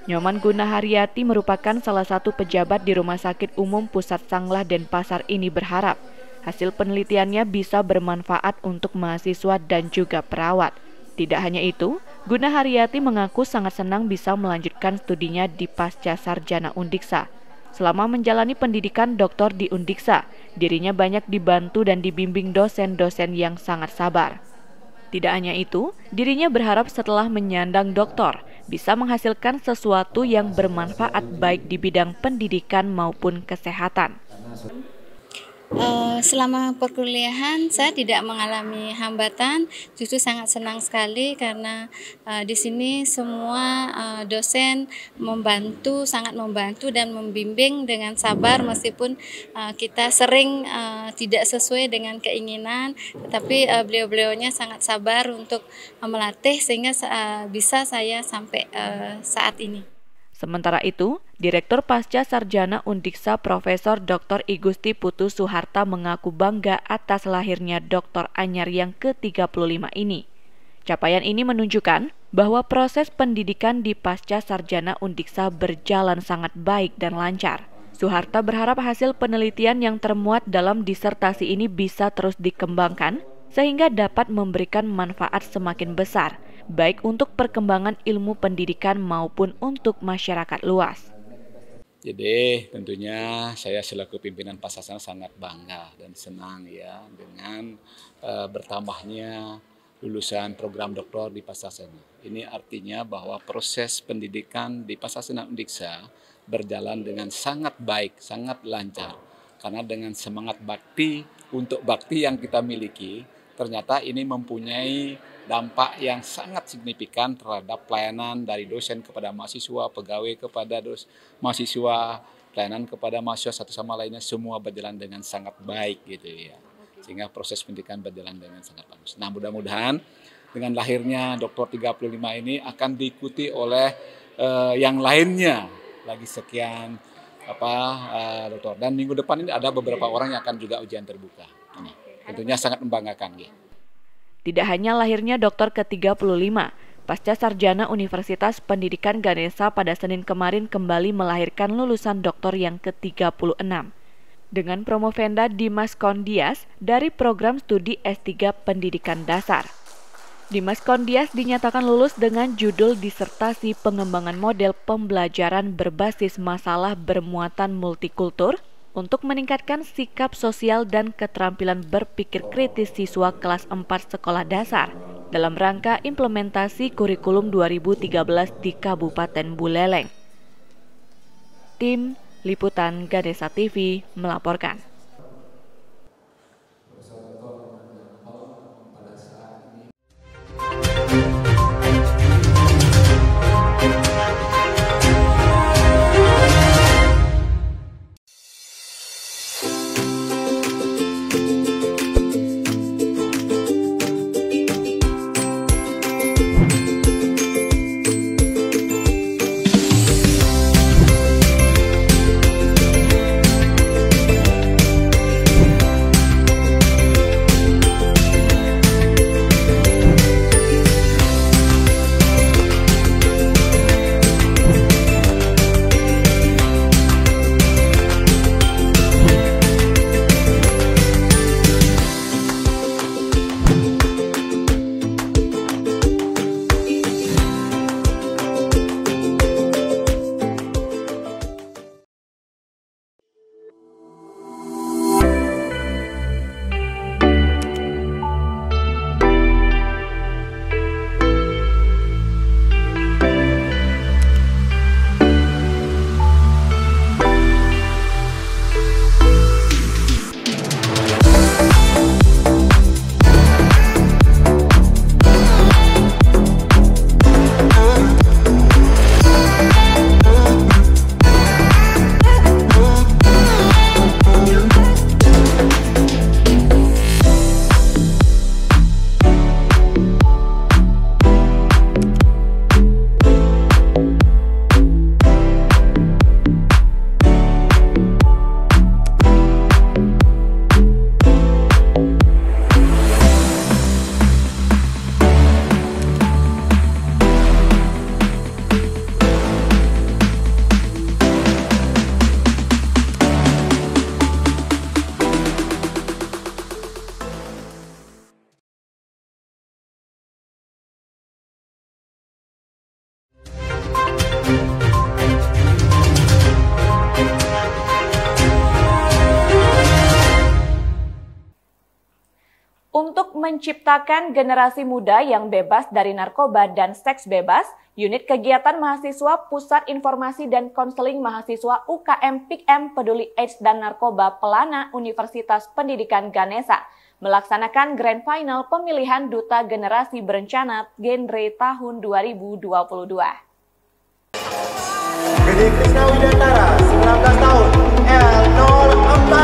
Nyoman Guna Haryati merupakan salah satu pejabat di Rumah Sakit Umum Pusat Sanglah Denpasar ini berharap hasil penelitiannya bisa bermanfaat untuk mahasiswa dan juga perawat. Tidak hanya itu, Guna Haryati mengaku sangat senang bisa melanjutkan studinya di pasca sarjana Undiksa. Selama menjalani pendidikan doktor di Undiksa, dirinya banyak dibantu dan dibimbing dosen-dosen yang sangat sabar. Tidak hanya itu, dirinya berharap setelah menyandang doktor, bisa menghasilkan sesuatu yang bermanfaat baik di bidang pendidikan maupun kesehatan. Selama perkuliahan saya tidak mengalami hambatan, justru sangat senang sekali karena di sini semua dosen sangat membantu dan membimbing dengan sabar meskipun kita sering tidak sesuai dengan keinginan, tetapi beliau-beliaunya sangat sabar untuk melatih sehingga bisa saya sampai saat ini. Sementara itu, Direktur Pasca Sarjana Undiksa Profesor Dr. Igusti Putu Suharta mengaku bangga atas lahirnya Dr. Anyar yang ke-35 ini. Capaian ini menunjukkan bahwa proses pendidikan di Pasca Sarjana Undiksa berjalan sangat baik dan lancar. Suharta berharap hasil penelitian yang termuat dalam disertasi ini bisa terus dikembangkan sehingga dapat memberikan manfaat semakin besar, baik untuk perkembangan ilmu pendidikan maupun untuk masyarakat luas. Jadi tentunya saya selaku pimpinan Pasasana sangat bangga dan senang ya dengan bertambahnya lulusan program doktor di Pasasana. Ini artinya bahwa proses pendidikan di Pasasana Undiksa berjalan dengan sangat baik, sangat lancar. Karena dengan semangat bakti untuk bakti yang kita miliki, ternyata ini mempunyai dampak yang sangat signifikan terhadap pelayanan dari dosen kepada mahasiswa, pegawai kepada mahasiswa, pelayanan kepada mahasiswa satu sama lainnya, semua berjalan dengan sangat baik gitu ya. Sehingga proses pendidikan berjalan dengan sangat bagus. Nah, mudah-mudahan dengan lahirnya Doktor 35 ini akan diikuti oleh yang lainnya lagi sekian dokter. Dan minggu depan ini ada beberapa orang yang akan juga ujian terbuka. Ini tentunya sangat membanggakan. Ya. Tidak hanya lahirnya dokter ke-35, Pasca Sarjana Universitas Pendidikan Ganesha pada Senin kemarin kembali melahirkan lulusan doktor yang ke-36. Dengan promovenda Dimas Kondias dari program studi S3 Pendidikan Dasar. Dimas Kondias dinyatakan lulus dengan judul disertasi pengembangan model pembelajaran berbasis masalah bermuatan multikultur untuk meningkatkan sikap sosial dan keterampilan berpikir kritis siswa kelas 4 sekolah dasar dalam rangka implementasi kurikulum 2013 di Kabupaten Buleleng. Tim Liputan Ganesha TV melaporkan. Untuk menciptakan generasi muda yang bebas dari narkoba dan seks bebas, Unit Kegiatan Mahasiswa Pusat Informasi dan Konseling Mahasiswa UKM PIKM Peduli AIDS dan Narkoba Pelana Universitas Pendidikan Ganesha melaksanakan Grand Final pemilihan Duta Generasi Berencana Genre tahun 2022. Gede Krisna Widyantara, 19 tahun, L04.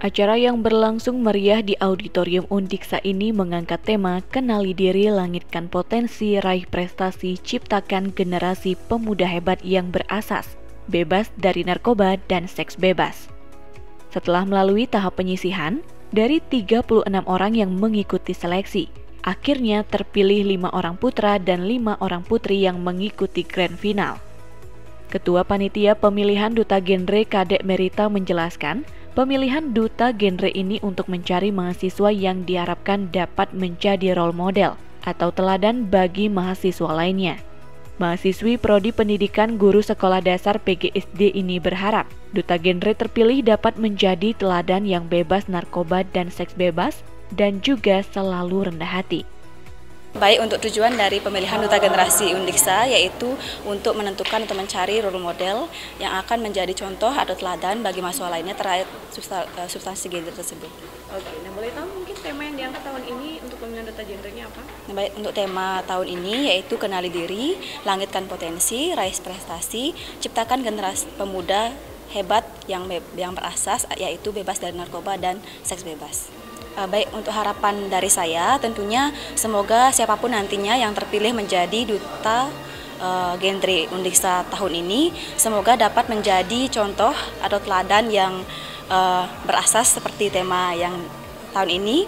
Acara yang berlangsung meriah di Auditorium Undiksa ini mengangkat tema Kenali Diri, Langitkan Potensi, Raih Prestasi, Ciptakan Generasi Pemuda Hebat yang Berasas, Bebas dari Narkoba dan Seks Bebas. Setelah melalui tahap penyisihan, dari 36 orang yang mengikuti seleksi, akhirnya terpilih 5 orang putra dan 5 orang putri yang mengikuti Grand Final. Ketua Panitia Pemilihan Duta Genre Kadek Merita menjelaskan, pemilihan duta genre ini untuk mencari mahasiswa yang diharapkan dapat menjadi role model atau teladan bagi mahasiswa lainnya. Mahasiswi Prodi Pendidikan Guru Sekolah Dasar PGSD ini berharap duta genre terpilih dapat menjadi teladan yang bebas narkoba dan seks bebas dan juga selalu rendah hati. Baik untuk tujuan dari pemilihan Duta Generasi Undiksa yaitu untuk menentukan atau mencari role model yang akan menjadi contoh atau teladan bagi mahasiswa lainnya terkait substansi genre tersebut. Oke, nah boleh tahu mungkin tema yang diangkat tahun ini untuk pemilihan duta genre-nya apa? Nah, baik untuk tema tahun ini yaitu Kenali Diri, Langitkan Potensi, Raih Prestasi, Ciptakan Generasi Pemuda Hebat yang berasas yaitu bebas dari narkoba dan seks bebas. Baik untuk harapan dari saya tentunya semoga siapapun nantinya yang terpilih menjadi duta genre Undiksa tahun ini semoga dapat menjadi contoh atau teladan yang berasas seperti tema yang tahun ini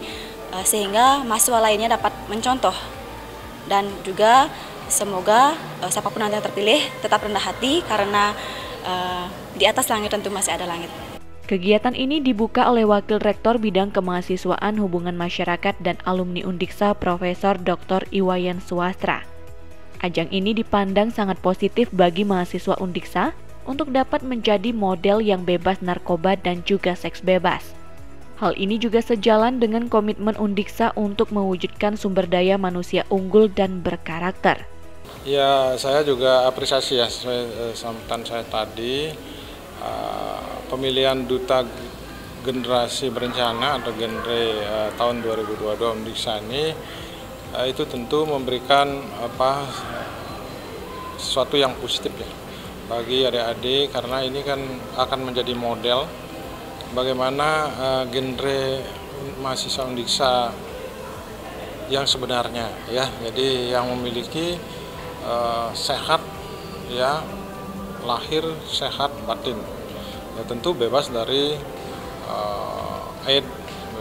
sehingga mahasiswa lainnya dapat mencontoh dan juga semoga siapapun nanti yang terpilih tetap rendah hati karena di atas langit tentu masih ada langit. Kegiatan ini dibuka oleh Wakil Rektor Bidang Kemahasiswaan Hubungan Masyarakat dan Alumni Undiksa Profesor Dr. Iwayan Suwastra. Ajang ini dipandang sangat positif bagi mahasiswa Undiksa untuk dapat menjadi model yang bebas narkoba dan juga seks bebas. Hal ini juga sejalan dengan komitmen Undiksa untuk mewujudkan sumber daya manusia unggul dan berkarakter. Ya, saya juga apresiasi ya sesuai sambutan saya tadi. Pemilihan Duta Generasi Berencana atau genre tahun 2022 Undiksa ini itu tentu memberikan sesuatu yang positif ya bagi adik-adik karena ini kan akan menjadi model bagaimana genre mahasiswa Undiksa yang sebenarnya ya. Jadi yang memiliki sehat ya, lahir sehat batin. Ya, tentu bebas dari AIDS,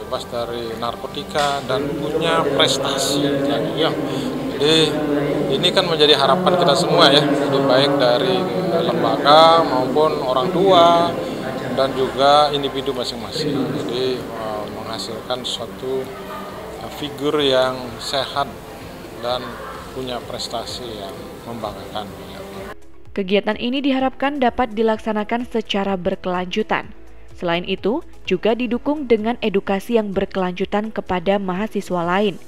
bebas dari narkotika dan punya prestasi ya. Jadi ini kan menjadi harapan kita semua ya, jadi baik dari lembaga maupun orang tua dan juga individu masing-masing. Jadi menghasilkan suatu figur yang sehat dan punya prestasi yang membanggakan. Kegiatan ini diharapkan dapat dilaksanakan secara berkelanjutan. Selain itu, juga didukung dengan edukasi yang berkelanjutan kepada mahasiswa lain.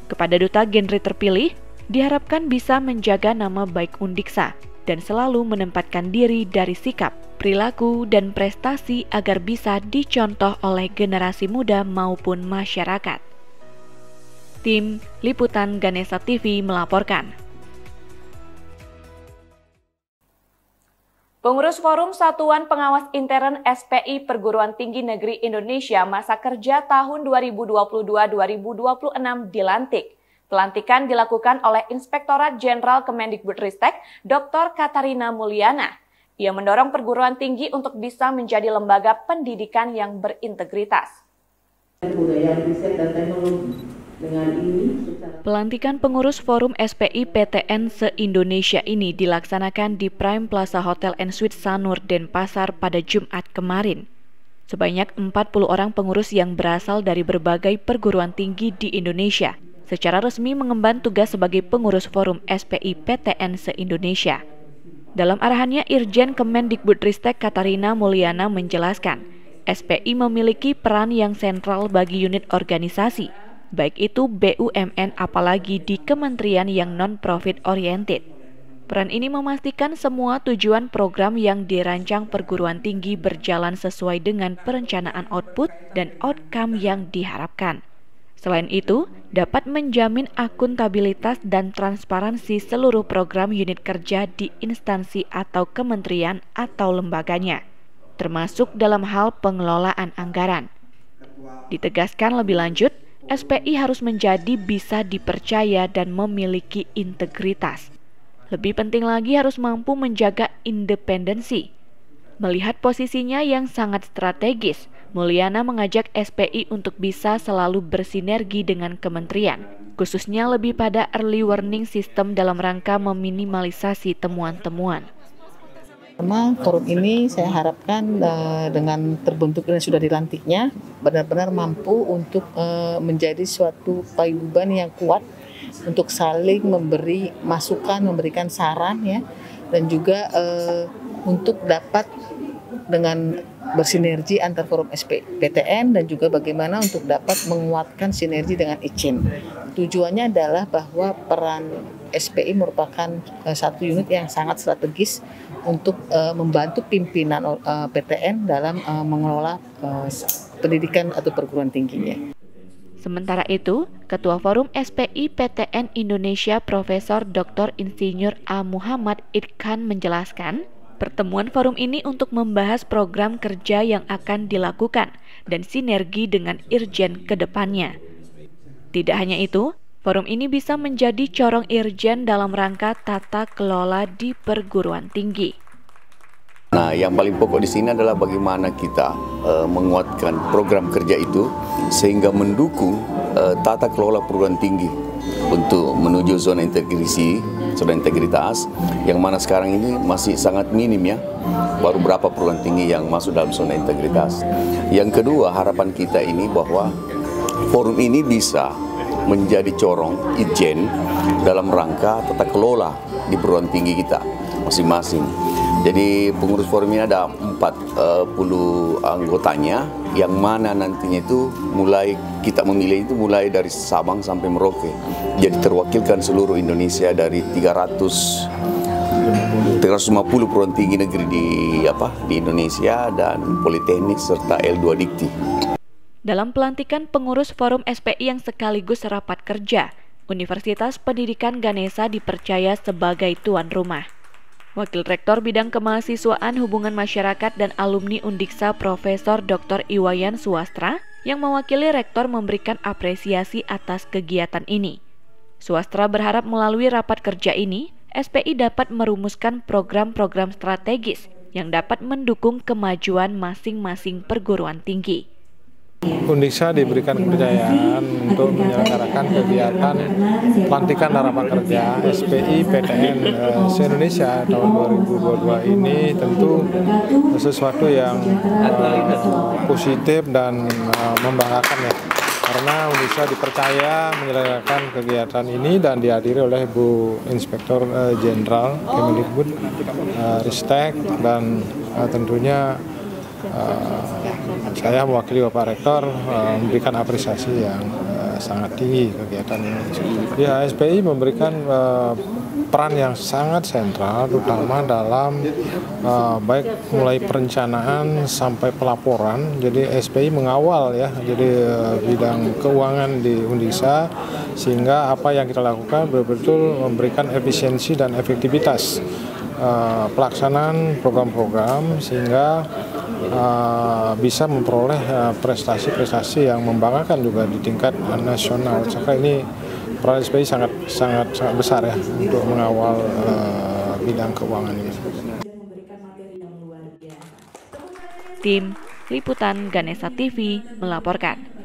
Kepada duta genre terpilih, diharapkan bisa menjaga nama baik Undiksa dan selalu menempatkan diri dari sikap, perilaku, dan prestasi agar bisa dicontoh oleh generasi muda maupun masyarakat. Tim Liputan Ganesha TV melaporkan. Pengurus Forum Satuan Pengawas Intern SPI Perguruan Tinggi Negeri Indonesia masa kerja tahun 2022-2026 dilantik. Pelantikan dilakukan oleh Inspektorat Jenderal Kemendikbudristek Dr. Katarina Mulyana. Ia mendorong perguruan tinggi untuk bisa menjadi lembaga pendidikan yang berintegritas. Kebudayaan, riset, dan teknologi. Pelantikan pengurus Forum SPI PTN se-Indonesia ini dilaksanakan di Prime Plaza Hotel & Suites Sanur, Denpasar pada Jumat kemarin. Sebanyak 40 orang pengurus yang berasal dari berbagai perguruan tinggi di Indonesia secara resmi mengemban tugas sebagai pengurus Forum SPI PTN se-Indonesia. Dalam arahannya, Irjen Kemendikbudristek Katarina Mulyana menjelaskan, SPI memiliki peran yang sentral bagi unit organisasi, baik itu BUMN apalagi di kementerian yang non-profit oriented. Peran ini memastikan semua tujuan program yang dirancang perguruan tinggi berjalan sesuai dengan perencanaan output dan outcome yang diharapkan. Selain itu, dapat menjamin akuntabilitas dan transparansi seluruh program unit kerja di instansi atau kementerian atau lembaganya, termasuk dalam hal pengelolaan anggaran. Ditegaskan lebih lanjut, SPI harus menjadi bisa dipercaya dan memiliki integritas. Lebih penting lagi harus mampu menjaga independensi. Melihat posisinya yang sangat strategis, Mulyana mengajak SPI untuk bisa selalu bersinergi dengan kementerian, khususnya lebih pada early warning system dalam rangka meminimalisasi temuan-temuan. Karena forum ini saya harapkan dengan terbentuknya sudah dilantiknya benar-benar mampu untuk menjadi suatu paguyuban yang kuat untuk saling memberi masukan, memberikan saran ya, dan juga untuk dapat dengan bersinergi antar forum PTN dan juga bagaimana untuk dapat menguatkan sinergi dengan ICIN. Tujuannya adalah bahwa peran SPI merupakan satu unit yang sangat strategis untuk membantu pimpinan PTN dalam mengelola pendidikan atau perguruan tingginya. Sementara itu, Ketua Forum SPI PTN Indonesia Profesor Dr. Insinyur A. Muhammad Idkan menjelaskan, pertemuan forum ini untuk membahas program kerja yang akan dilakukan dan sinergi dengan Irjen ke depannya. Tidak hanya itu, forum ini bisa menjadi corong Irjen dalam rangka tata kelola di perguruan tinggi. Nah, yang paling pokok di sini adalah bagaimana kita menguatkan program kerja itu sehingga mendukung tata kelola perguruan tinggi untuk menuju zona integritas yang mana sekarang ini masih sangat minim ya, baru berapa perguruan tinggi yang masuk dalam zona integritas. Yang kedua, harapan kita ini bahwa forum ini bisa menjadi corong Itjen dalam rangka tata kelola di perguruan tinggi kita masing-masing. Jadi pengurus forum ini ada 40 anggotanya, yang mana nantinya itu mulai kita memilih itu mulai dari Sabang sampai Merauke. Jadi terwakilkan seluruh Indonesia dari 350 perguruan tinggi negeri di Indonesia dan Politeknik serta L2 Dikti. Dalam pelantikan pengurus forum SPI yang sekaligus rapat kerja, Universitas Pendidikan Ganesha dipercaya sebagai tuan rumah. Wakil Rektor Bidang Kemahasiswaan Hubungan Masyarakat dan Alumni Undiksa Profesor Dr. Iwayan Suwastra yang mewakili Rektor memberikan apresiasi atas kegiatan ini. Suwastra berharap melalui rapat kerja ini, SPI dapat merumuskan program-program strategis yang dapat mendukung kemajuan masing-masing perguruan tinggi. Undiksa diberikan kepercayaan untuk menyelenggarakan kegiatan pelantikan dan rapat kerja SPI PTN se-Indonesia tahun 2022 ini tentu sesuatu yang positif dan membanggakan ya, karena Undiksa dipercaya menyelenggarakan kegiatan ini dan dihadiri oleh Bu Inspektur Jenderal Kemendikbud Ristek dan tentunya saya mewakili Bapak Rektor memberikan apresiasi yang sangat tinggi kegiatan ini. Ya, SPI memberikan peran yang sangat sentral, terutama dalam baik mulai perencanaan sampai pelaporan. Jadi SPI mengawal ya, jadi bidang keuangan di Undiksa, sehingga apa yang kita lakukan betul-betul memberikan efisiensi dan efektivitas pelaksanaan program-program sehingga bisa memperoleh prestasi-prestasi yang membanggakan juga di tingkat nasional. Saya ini peran SPI sangat besar ya untuk mengawal bidang keuangan ini. Tim Liputan Ganesha TV melaporkan.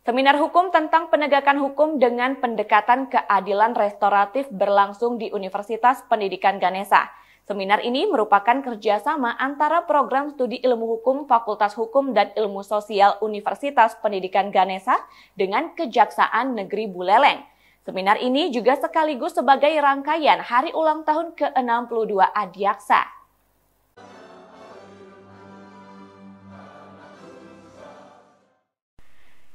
Seminar hukum tentang penegakan hukum dengan pendekatan keadilan restoratif berlangsung di Universitas Pendidikan Ganesha. Seminar ini merupakan kerjasama antara Program Studi Ilmu Hukum Fakultas Hukum dan Ilmu Sosial Universitas Pendidikan Ganesha dengan Kejaksaan Negeri Buleleng. Seminar ini juga sekaligus sebagai rangkaian hari ulang tahun ke-62 Adiaksa.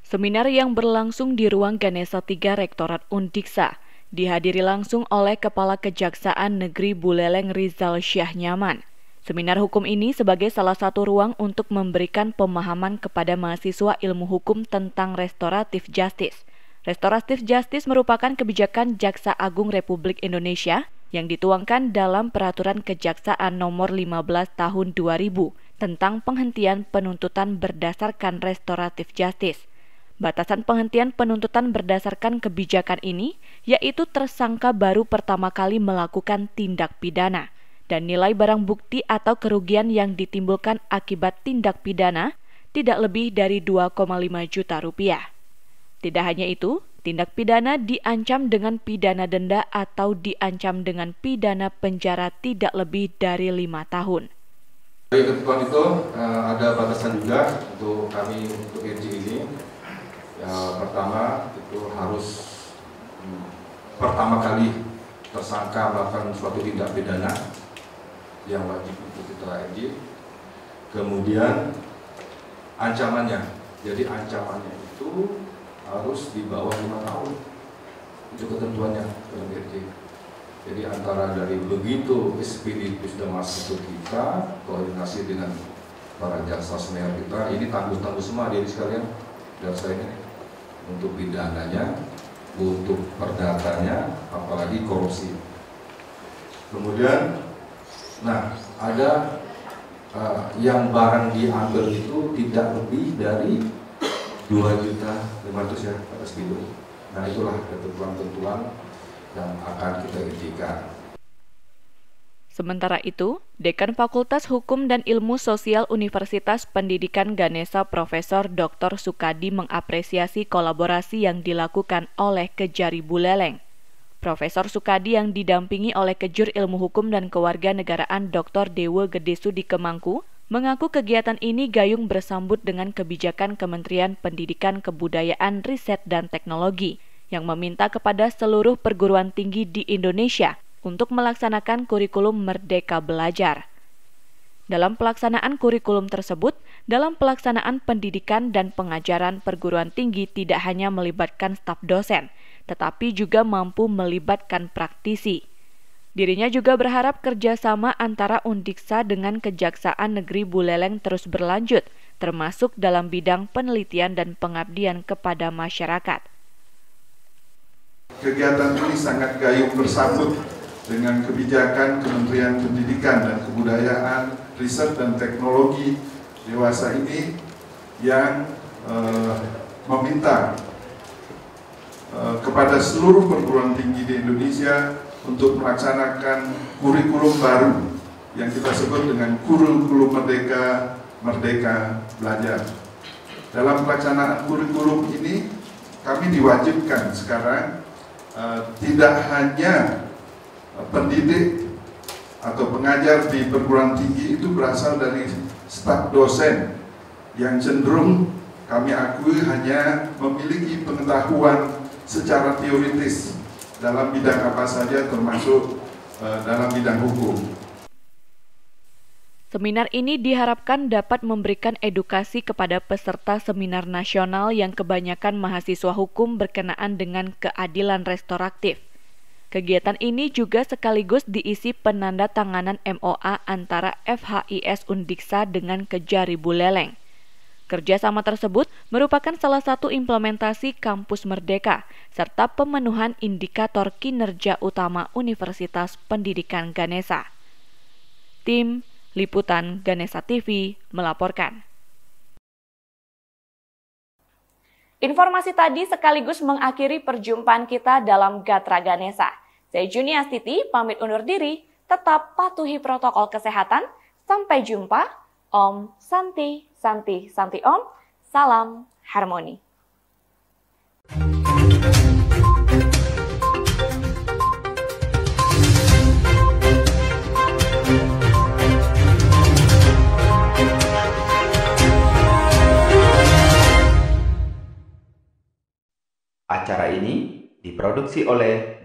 Seminar yang berlangsung di Ruang Ganesha 3 Rektorat Undiksa dihadiri langsung oleh Kepala Kejaksaan Negeri Buleleng Rizal Syahnyaman. Seminar hukum ini sebagai salah satu ruang untuk memberikan pemahaman kepada mahasiswa ilmu hukum tentang restoratif justice. Restoratif justice merupakan kebijakan Jaksa Agung Republik Indonesia yang dituangkan dalam Peraturan Kejaksaan Nomor 15 Tahun 2000 tentang penghentian penuntutan berdasarkan restoratif justice. Batasan penghentian penuntutan berdasarkan kebijakan ini yaitu tersangka baru pertama kali melakukan tindak pidana dan nilai barang bukti atau kerugian yang ditimbulkan akibat tindak pidana tidak lebih dari 2,5 juta rupiah. Tidak hanya itu, tindak pidana diancam dengan pidana denda atau diancam dengan pidana penjara tidak lebih dari 5 tahun. Dari ketentuan itu ada batasan juga untuk kami untuk RJ ini. Pertama itu harus pertama kali tersangka melakukan suatu tindak pidana yang wajib untuk kita RJ. Kemudian ancamannya, jadi ancamannya itu harus di bawah 5 tahun. Itu ketentuannya dalam RJ. Jadi antara dari begitu SPD itu sudah masuk ke kita, koordinasi dengan para jaksa senior kita, ini tangguh-tangguh semua diri sekalian, jaksa ini untuk pidananya, untuk perdatanya, apalagi korupsi. Kemudian, nah ada yang barang diambil itu tidak lebih dari 2.500.000 ya atas kilo. Nah itulah ketentuan-ketentuan yang akan kita hentikan. Sementara itu, Dekan Fakultas Hukum dan Ilmu Sosial Universitas Pendidikan Ganesha Profesor Dr. Sukadi mengapresiasi kolaborasi yang dilakukan oleh Kejari Buleleng. Profesor Sukadi yang didampingi oleh Kejur Ilmu Hukum dan Kewarganegaraan Dr. Dewa Gedesudi Kemangku mengaku kegiatan ini gayung bersambut dengan kebijakan Kementerian Pendidikan Kebudayaan, Riset, dan Teknologi yang meminta kepada seluruh perguruan tinggi di Indonesia untuk melaksanakan kurikulum Merdeka Belajar. Dalam pelaksanaan kurikulum tersebut, dalam pelaksanaan pendidikan dan pengajaran perguruan tinggi tidak hanya melibatkan staf dosen, tetapi juga mampu melibatkan praktisi. Dirinya juga berharap kerjasama antara Undiksa dengan Kejaksaan Negeri Buleleng terus berlanjut, termasuk dalam bidang penelitian dan pengabdian kepada masyarakat. Kegiatan ini sangat gayung bersambut dengan kebijakan Kementerian Pendidikan dan Kebudayaan, Riset dan Teknologi dewasa ini yang meminta kepada seluruh perguruan tinggi di Indonesia untuk melaksanakan kurikulum baru yang kita sebut dengan kurikulum Merdeka Belajar. Dalam pelaksanaan kurikulum ini kami diwajibkan sekarang tidak hanya pendidik atau pengajar di perguruan tinggi itu berasal dari staf dosen yang cenderung kami akui hanya memiliki pengetahuan secara teoritis dalam bidang apa saja termasuk dalam bidang hukum. Seminar ini diharapkan dapat memberikan edukasi kepada peserta seminar nasional yang kebanyakan mahasiswa hukum berkenaan dengan keadilan restoratif. Kegiatan ini juga sekaligus diisi penandatanganan MOA antara FHIS Undiksa dengan Kejari Buleleng. Kerjasama tersebut merupakan salah satu implementasi Kampus Merdeka serta pemenuhan indikator kinerja utama Universitas Pendidikan Ganesha. Tim Liputan Ganesha TV melaporkan. Informasi tadi sekaligus mengakhiri perjumpaan kita dalam Gatra Ganesha. Saya Juni Astiti, pamit undur diri, tetap patuhi protokol kesehatan. Sampai jumpa. Om Santi, Santi, Santi Om. Salam harmoni. Acara ini Diproduksi oleh